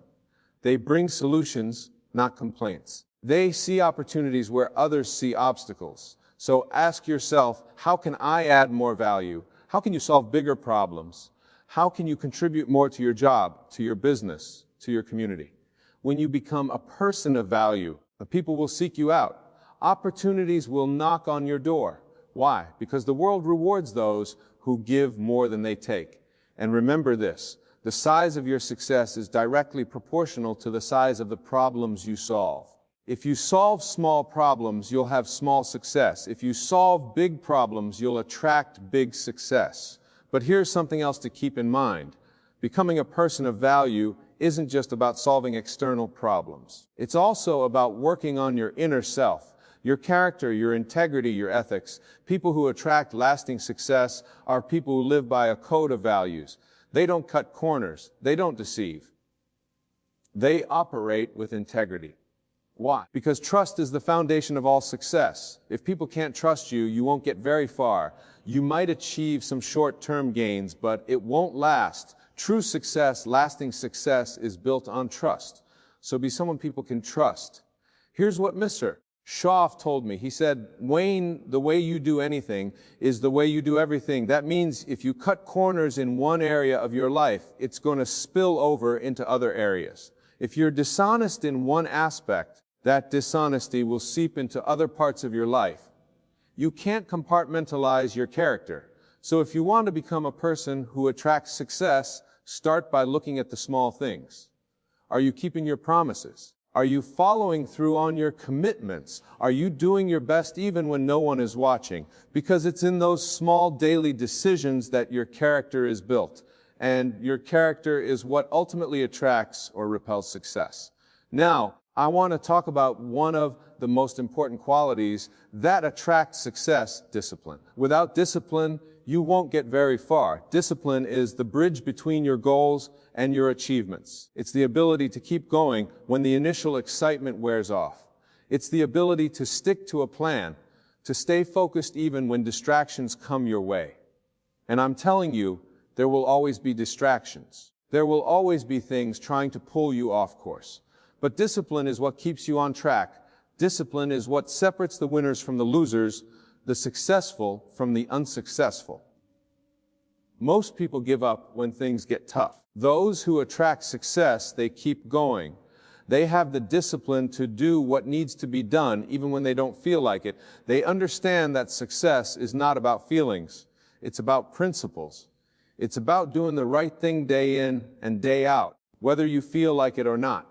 They bring solutions, not complaints. They see opportunities where others see obstacles. So ask yourself, how can I add more value? How can you solve bigger problems? How can you contribute more to your job, to your business, to your community? When you become a person of value, the people will seek you out. Opportunities will knock on your door. Why? Because the world rewards those who give more than they take. And remember this, the size of your success is directly proportional to the size of the problems you solve. If you solve small problems, you'll have small success. If you solve big problems, you'll attract big success. But here's something else to keep in mind. Becoming a person of value isn't just about solving external problems. It's also about working on your inner self, your character, your integrity, your ethics. People who attract lasting success are people who live by a code of values. They don't cut corners. They don't deceive. They operate with integrity. Why? Because trust is the foundation of all success. If people can't trust you, you won't get very far. You might achieve some short-term gains, but it won't last. True success, lasting success, is built on trust. So be someone people can trust. Here's what Mr. Schaaf told me. He said, Wayne, the way you do anything is the way you do everything. That means if you cut corners in one area of your life, it's going to spill over into other areas. If you're dishonest in one aspect, that dishonesty will seep into other parts of your life. You can't compartmentalize your character. So if you want to become a person who attracts success, start by looking at the small things. Are you keeping your promises? Are you following through on your commitments? Are you doing your best even when no one is watching? Because it's in those small daily decisions that your character is built. And your character is what ultimately attracts or repels success. Now, I want to talk about one of the most important qualities that attracts success: discipline. Without discipline, you won't get very far. Discipline is the bridge between your goals and your achievements. It's the ability to keep going when the initial excitement wears off. It's the ability to stick to a plan, to stay focused even when distractions come your way. And I'm telling you, there will always be distractions. There will always be things trying to pull you off course. But discipline is what keeps you on track. Discipline is what separates the winners from the losers, the successful from the unsuccessful. Most people give up when things get tough. Those who attract success, they keep going. They have the discipline to do what needs to be done even when they don't feel like it. They understand that success is not about feelings. It's about principles. It's about doing the right thing day in and day out, whether you feel like it or not.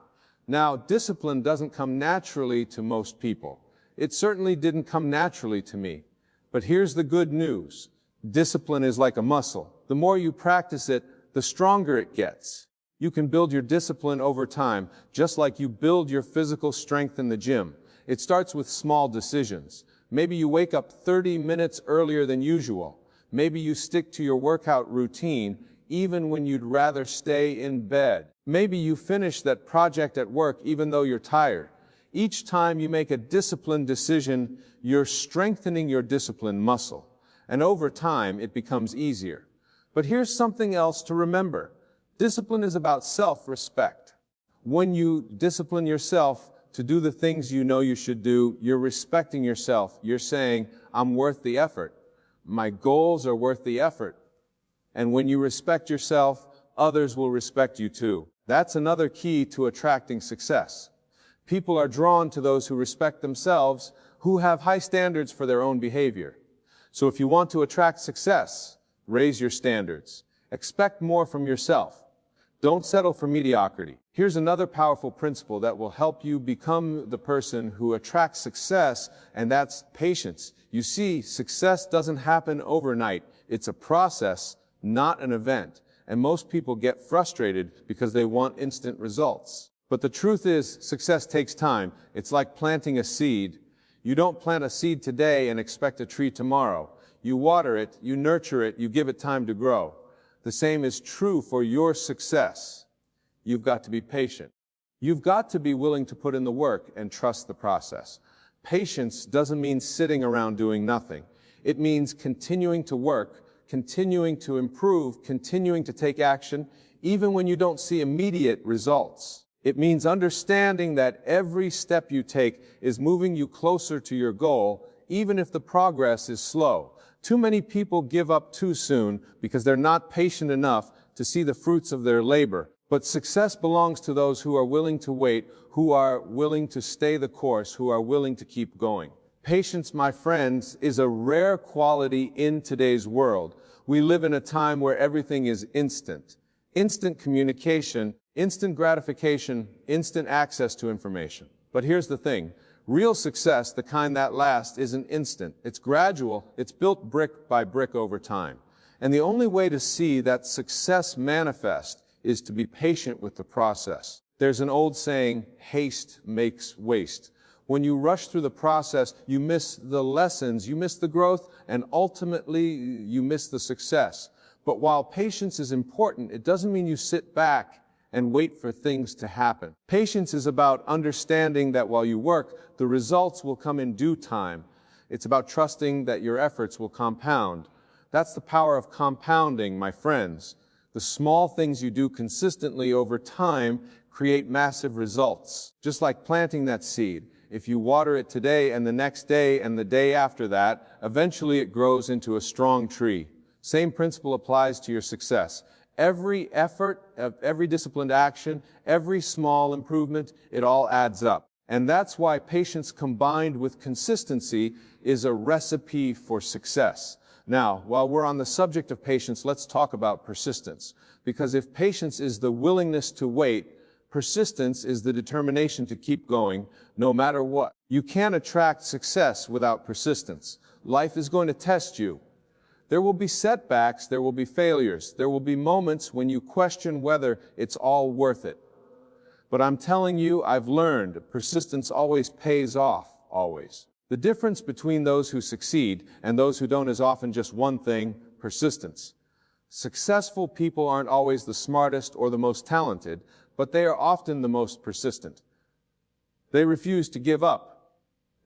Now, discipline doesn't come naturally to most people. It certainly didn't come naturally to me. But here's the good news. Discipline is like a muscle. The more you practice it, the stronger it gets. You can build your discipline over time, just like you build your physical strength in the gym. It starts with small decisions. Maybe you wake up 30 minutes earlier than usual. Maybe you stick to your workout routine, even when you'd rather stay in bed. Maybe you finish that project at work even though you're tired. Each time you make a disciplined decision, you're strengthening your discipline muscle. And over time, it becomes easier. But here's something else to remember. Discipline is about self-respect. When you discipline yourself to do the things you know you should do, you're respecting yourself. You're saying, I'm worth the effort. My goals are worth the effort. And when you respect yourself, others will respect you too. That's another key to attracting success. People are drawn to those who respect themselves, who have high standards for their own behavior. So if you want to attract success, raise your standards. Expect more from yourself. Don't settle for mediocrity. Here's another powerful principle that will help you become the person who attracts success, and that's patience. You see, success doesn't happen overnight. It's a process, not an event. And most people get frustrated because they want instant results. But the truth is, success takes time. It's like planting a seed. You don't plant a seed today and expect a tree tomorrow. You water it, you nurture it, you give it time to grow. The same is true for your success. You've got to be patient. You've got to be willing to put in the work and trust the process. Patience doesn't mean sitting around doing nothing. It means continuing to work, continuing to improve, continuing to take action, even when you don't see immediate results. It means understanding that every step you take is moving you closer to your goal, even if the progress is slow. Too many people give up too soon because they're not patient enough to see the fruits of their labor. But success belongs to those who are willing to wait, who are willing to stay the course, who are willing to keep going. Patience, my friends, is a rare quality in today's world. We live in a time where everything is instant. Instant communication, instant gratification, instant access to information. But here's the thing. Real success, the kind that lasts, isn't instant. It's gradual. It's built brick by brick over time. And the only way to see that success manifest is to be patient with the process. There's an old saying, haste makes waste. When you rush through the process, you miss the lessons, you miss the growth, and ultimately you miss the success. But while patience is important, it doesn't mean you sit back and wait for things to happen. Patience is about understanding that while you work, the results will come in due time. It's about trusting that your efforts will compound. That's the power of compounding, my friends. The small things you do consistently over time create massive results. Just like planting that seed. If you water it today and the next day and the day after that, eventually it grows into a strong tree. Same principle applies to your success. Every effort, every disciplined action, every small improvement, it all adds up. And that's why patience combined with consistency is a recipe for success. Now, while we're on the subject of patience, let's talk about persistence. Because if patience is the willingness to wait, persistence is the determination to keep going, no matter what. You can't attract success without persistence. Life is going to test you. There will be setbacks, there will be failures, there will be moments when you question whether it's all worth it. But I'm telling you, I've learned, persistence always pays off, always. The difference between those who succeed and those who don't is often just one thing, persistence. Successful people aren't always the smartest or the most talented, but they are often the most persistent. They refuse to give up.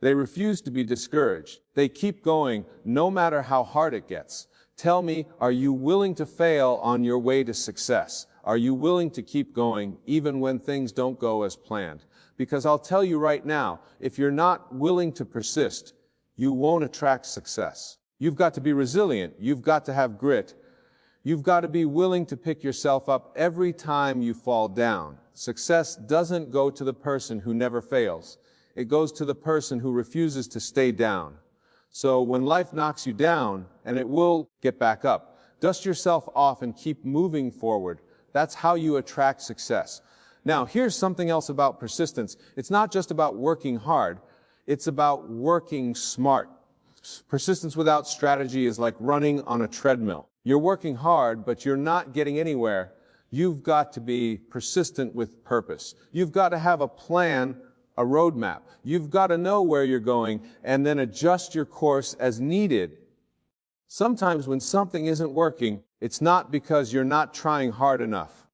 They refuse to be discouraged. They keep going no matter how hard it gets. Tell me, are you willing to fail on your way to success? Are you willing to keep going even when things don't go as planned? Because I'll tell you right now, if you're not willing to persist, you won't attract success. You've got to be resilient. You've got to have grit. You've got to be willing to pick yourself up every time you fall down. Success doesn't go to the person who never fails. It goes to the person who refuses to stay down. So when life knocks you down, and it will get back up, dust yourself off and keep moving forward. That's how you attract success. Now, here's something else about persistence. It's not just about working hard. It's about working smart. Persistence without strategy is like running on a treadmill. You're working hard, but you're not getting anywhere. You've got to be persistent with purpose. You've got to have a plan, a roadmap. You've got to know where you're going and then adjust your course as needed. Sometimes when something isn't working, it's not because you're not trying hard enough.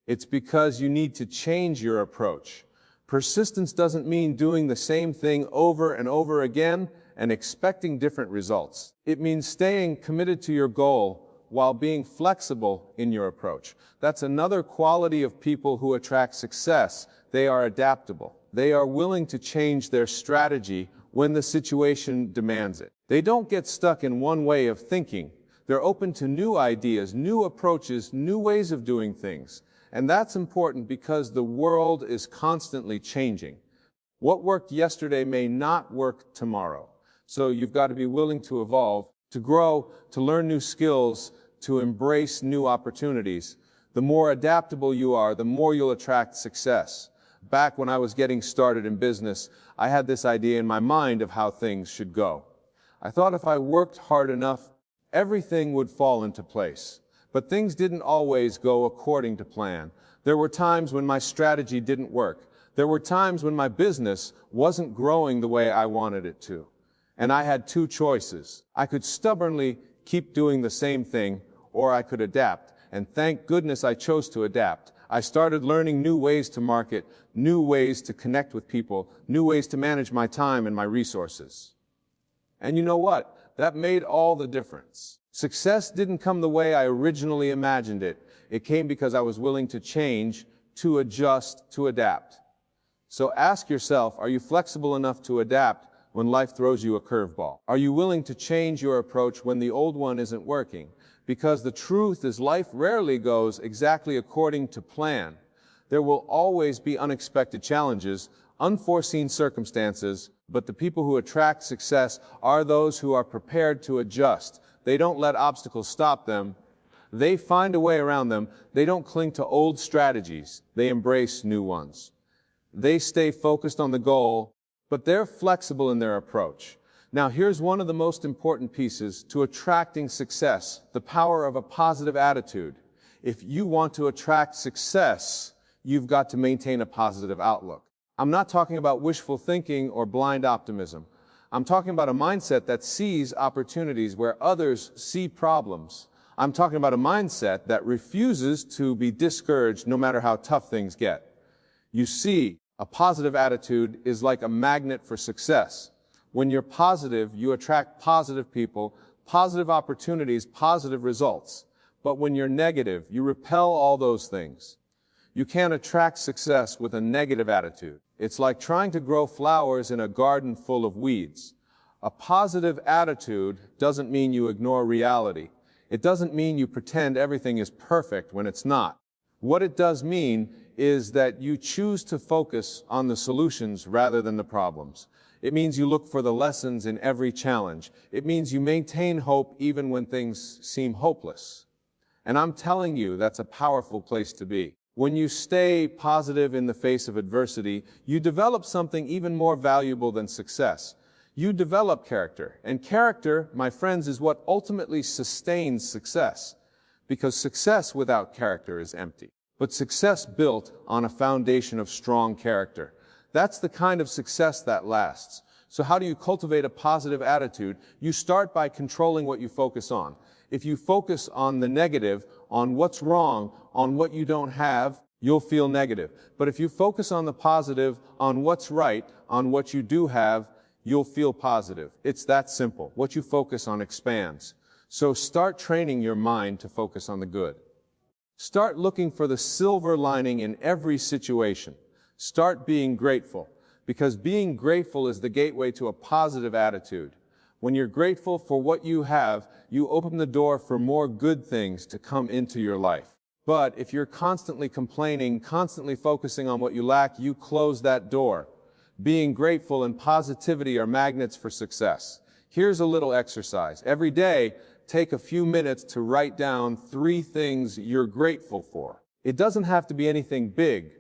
It's because you need to change your approach. Persistence doesn't mean doing the same thing over and over again and expecting different results. It means staying committed to your goal while being flexible in your approach. That's another quality of people who attract success. They are adaptable. They are willing to change their strategy when the situation demands it. They don't get stuck in one way of thinking. They're open to new ideas, new approaches, new ways of doing things. And that's important because the world is constantly changing. What worked yesterday may not work tomorrow. So you've got to be willing to evolve, to grow, to learn new skills, to embrace new opportunities. The more adaptable you are, the more you'll attract success. Back when I was getting started in business, I had this idea in my mind of how things should go. I thought if I worked hard enough, everything would fall into place. But things didn't always go according to plan. There were times when my strategy didn't work. There were times when my business wasn't growing the way I wanted it to. And I had two choices. I could stubbornly keep doing the same thing, or I could adapt. And thank goodness I chose to adapt. I started learning new ways to market, new ways to connect with people, new ways to manage my time and my resources. And you know what? That made all the difference. Success didn't come the way I originally imagined it. It came because I was willing to change, to adjust, to adapt. So ask yourself, are you flexible enough to adapt when life throws you a curveball? Are you willing to change your approach when the old one isn't working? Because the truth is, life rarely goes exactly according to plan. There will always be unexpected challenges, unforeseen circumstances, but the people who attract success are those who are prepared to adjust. They don't let obstacles stop them. They find a way around them. They don't cling to old strategies. They embrace new ones. They stay focused on the goal, but they're flexible in their approach. Now, here's one of the most important pieces to attracting success: the power of a positive attitude. If you want to attract success, you've got to maintain a positive outlook. I'm not talking about wishful thinking or blind optimism. I'm talking about a mindset that sees opportunities where others see problems. I'm talking about a mindset that refuses to be discouraged no matter how tough things get. You see, a positive attitude is like a magnet for success. When you're positive, you attract positive people, positive opportunities, positive results. But when you're negative, you repel all those things. You can't attract success with a negative attitude. It's like trying to grow flowers in a garden full of weeds. A positive attitude doesn't mean you ignore reality. It doesn't mean you pretend everything is perfect when it's not. What it does mean is that you choose to focus on the solutions rather than the problems. It means you look for the lessons in every challenge. It means you maintain hope even when things seem hopeless. And I'm telling you, that's a powerful place to be. When you stay positive in the face of adversity, you develop something even more valuable than success. You develop character. And character, my friends, is what ultimately sustains success. Because success without character is empty. But success built on a foundation of strong character, that's the kind of success that lasts. So how do you cultivate a positive attitude? You start by controlling what you focus on. If you focus on the negative, on what's wrong, on what you don't have, you'll feel negative. But if you focus on the positive, on what's right, on what you do have, you'll feel positive. It's that simple. What you focus on expands. So start training your mind to focus on the good. Start looking for the silver lining in every situation. Start being grateful, because being grateful is the gateway to a positive attitude. When you're grateful for what you have, you open the door for more good things to come into your life. But if you're constantly complaining, constantly focusing on what you lack, you close that door. Being grateful and positivity are magnets for success. Here's a little exercise. Every day, take a few minutes to write down 3 things you're grateful for. It doesn't have to be anything big.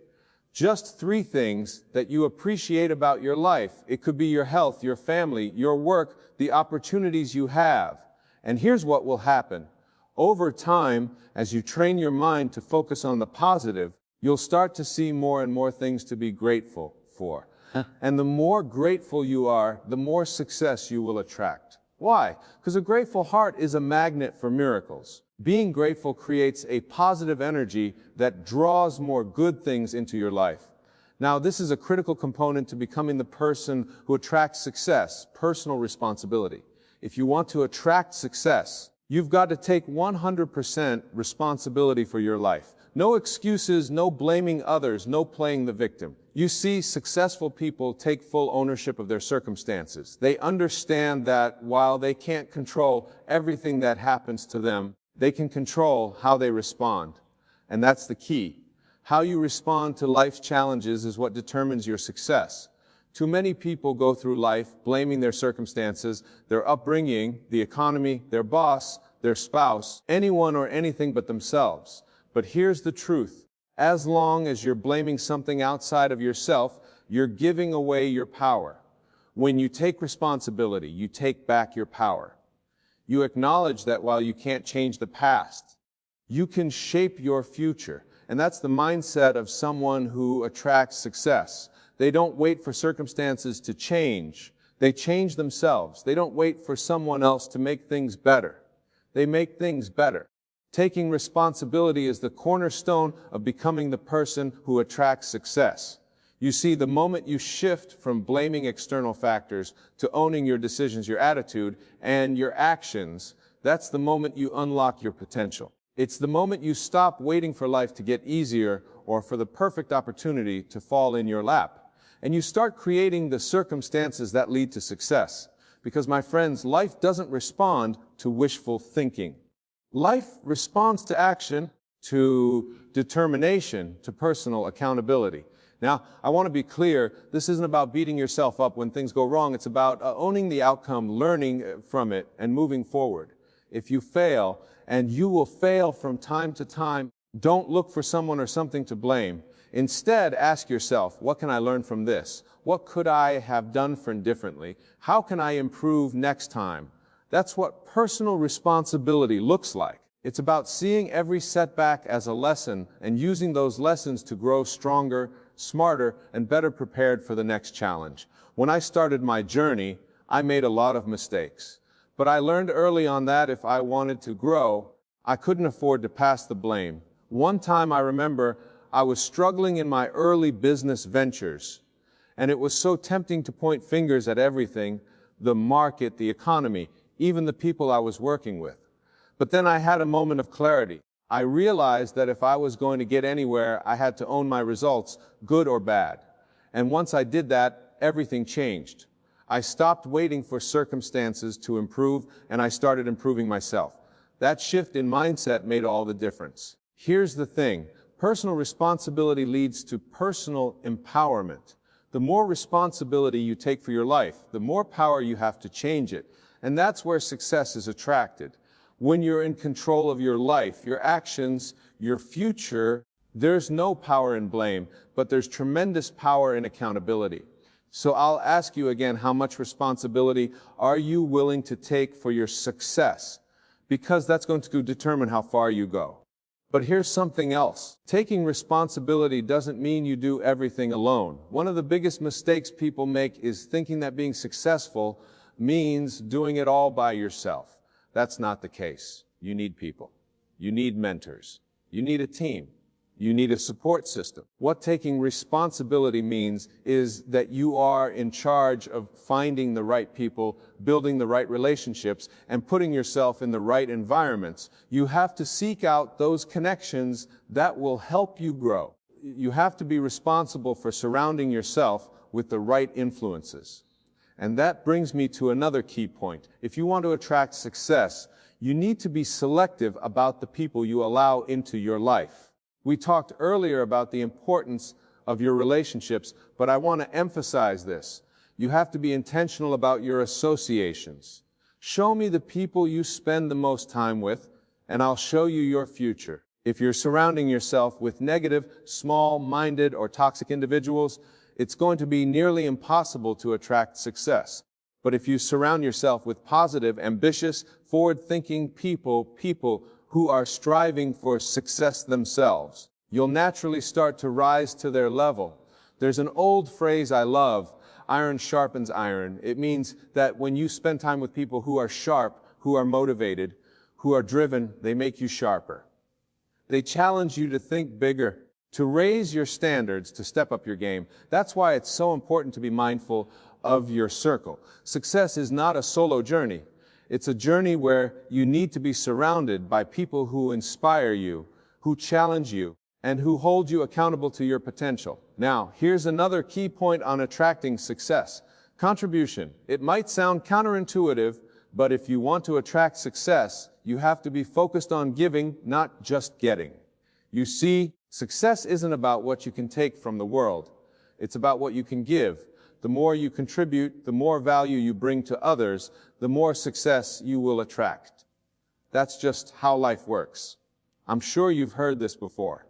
Just 3 things that you appreciate about your life. It could be your health, your family, your work, the opportunities you have. And here's what will happen. Over time, as you train your mind to focus on the positive, you'll start to see more and more things to be grateful for. And the more grateful you are, the more success you will attract. Why? Because a grateful heart is a magnet for miracles. Being grateful creates a positive energy that draws more good things into your life. Now, this is a critical component to becoming the person who attracts success: personal responsibility. If you want to attract success, you've got to take 100% responsibility for your life. No excuses, no blaming others, no playing the victim. You see, successful people take full ownership of their circumstances. They understand that while they can't control everything that happens to them, they can control how they respond. And that's the key. How you respond to life's challenges is what determines your success. Too many people go through life blaming their circumstances, their upbringing, the economy, their boss, their spouse, anyone or anything but themselves. But here's the truth. As long as you're blaming something outside of yourself, you're giving away your power. When you take responsibility, you take back your power. You acknowledge that while you can't change the past, you can shape your future. And that's the mindset of someone who attracts success. They don't wait for circumstances to change. They change themselves. They don't wait for someone else to make things better. They make things better. Taking responsibility is the cornerstone of becoming the person who attracts success. You see, the moment you shift from blaming external factors to owning your decisions, your attitude, and your actions, that's the moment you unlock your potential. It's the moment you stop waiting for life to get easier or for the perfect opportunity to fall in your lap. And you start creating the circumstances that lead to success. Because, my friends, life doesn't respond to wishful thinking. Life responds to action, to determination, to personal accountability. Now, I want to be clear, this isn't about beating yourself up when things go wrong. It's about owning the outcome, learning from it, and moving forward. If you fail, and you will fail from time to time, don't look for someone or something to blame. Instead, ask yourself, what can I learn from this? What could I have done differently? How can I improve next time? That's what personal responsibility looks like. It's about seeing every setback as a lesson and using those lessons to grow stronger, smarter, and better prepared for the next challenge. When I started my journey, I made a lot of mistakes. But I learned early on that if I wanted to grow, I couldn't afford to pass the blame. One time I remember I was struggling in my early business ventures, and it was so tempting to point fingers at everything, the market, the economy, even the people I was working with. But then I had a moment of clarity. I realized that if I was going to get anywhere, I had to own my results, good or bad. And once I did that, everything changed. I stopped waiting for circumstances to improve, and I started improving myself. That shift in mindset made all the difference. Here's the thing. Personal responsibility leads to personal empowerment. The more responsibility you take for your life, the more power you have to change it. And that's where success is attracted. When you're in control of your life, your actions, your future, there's no power in blame, but there's tremendous power in accountability. So I'll ask you again, how much responsibility are you willing to take for your success? Because that's going to determine how far you go. But here's something else. Taking responsibility doesn't mean you do everything alone. One of the biggest mistakes people make is thinking that being successful means doing it all by yourself. That's not the case. You need people. You need mentors. You need a team. You need a support system. What taking responsibility means is that you are in charge of finding the right people, building the right relationships, and putting yourself in the right environments. You have to seek out those connections that will help you grow. You have to be responsible for surrounding yourself with the right influences. And that brings me to another key point. If you want to attract success, you need to be selective about the people you allow into your life. We talked earlier about the importance of your relationships, but I want to emphasize this. You have to be intentional about your associations. Show me the people you spend the most time with, and I'll show you your future. If you're surrounding yourself with negative, small-minded, or toxic individuals, it's going to be nearly impossible to attract success. But if you surround yourself with positive, ambitious, forward-thinking people who are striving for success themselves, you'll naturally start to rise to their level. There's an old phrase I love, iron sharpens iron. It means that when you spend time with people who are sharp, who are motivated, who are driven, they make you sharper. They challenge you to think bigger, to raise your standards, to step up your game. That's why it's so important to be mindful of your circle. Success is not a solo journey. It's a journey where you need to be surrounded by people who inspire you, who challenge you, and who hold you accountable to your potential. Now, here's another key point on attracting success. Contribution. It might sound counterintuitive, but if you want to attract success, you have to be focused on giving, not just getting. You see, success isn't about what you can take from the world. It's about what you can give. The more you contribute, the more value you bring to others, the more success you will attract. That's just how life works. I'm sure you've heard this before.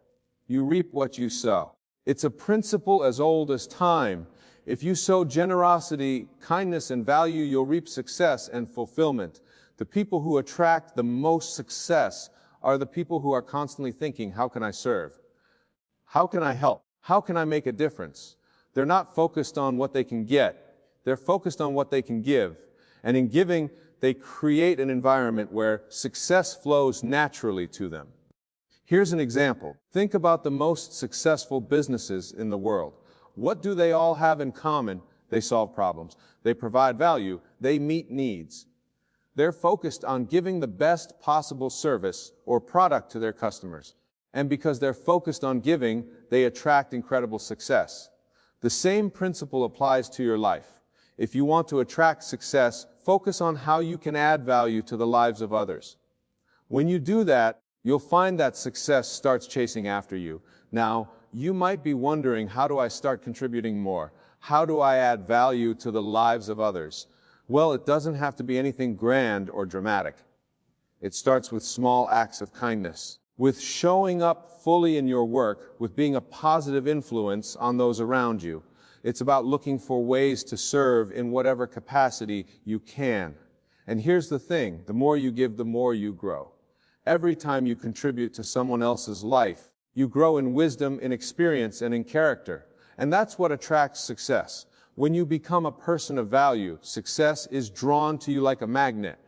You reap what you sow. It's a principle as old as time. If you sow generosity, kindness, and value, you'll reap success and fulfillment. The people who attract the most success are the people who are constantly thinking, how can I serve? How can I help? How can I make a difference? They're not focused on what they can get. They're focused on what they can give. And in giving, they create an environment where success flows naturally to them. Here's an example. Think about the most successful businesses in the world. What do they all have in common? They solve problems. They provide value. They meet needs. They're focused on giving the best possible service or product to their customers. And because they're focused on giving, they attract incredible success. The same principle applies to your life. If you want to attract success, focus on how you can add value to the lives of others. When you do that, you'll find that success starts chasing after you. Now, you might be wondering, how do I start contributing more? How do I add value to the lives of others? Well, it doesn't have to be anything grand or dramatic. It starts with small acts of kindness, with showing up fully in your work, with being a positive influence on those around you. It's about looking for ways to serve in whatever capacity you can. And here's the thing, the more you give, the more you grow. Every time you contribute to someone else's life, you grow in wisdom, in experience, and in character. And that's what attracts success. When you become a person of value, success is drawn to you like a magnet.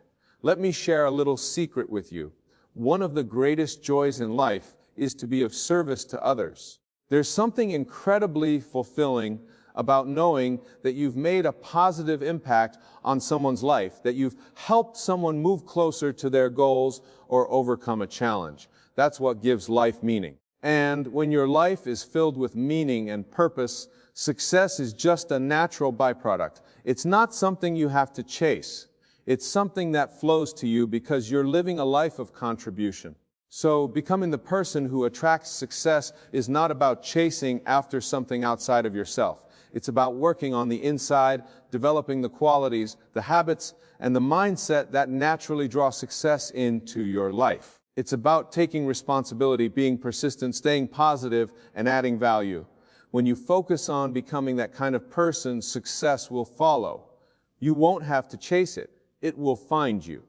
Let me share a little secret with you. One of the greatest joys in life is to be of service to others. There's something incredibly fulfilling about knowing that you've made a positive impact on someone's life, that you've helped someone move closer to their goals or overcome a challenge. That's what gives life meaning. And when your life is filled with meaning and purpose, success is just a natural byproduct. It's not something you have to chase. It's something that flows to you because you're living a life of contribution. So becoming the person who attracts success is not about chasing after something outside of yourself. It's about working on the inside, developing the qualities, the habits, and the mindset that naturally draw success into your life. It's about taking responsibility, being persistent, staying positive, and adding value. When you focus on becoming that kind of person, success will follow. You won't have to chase it. It will find you.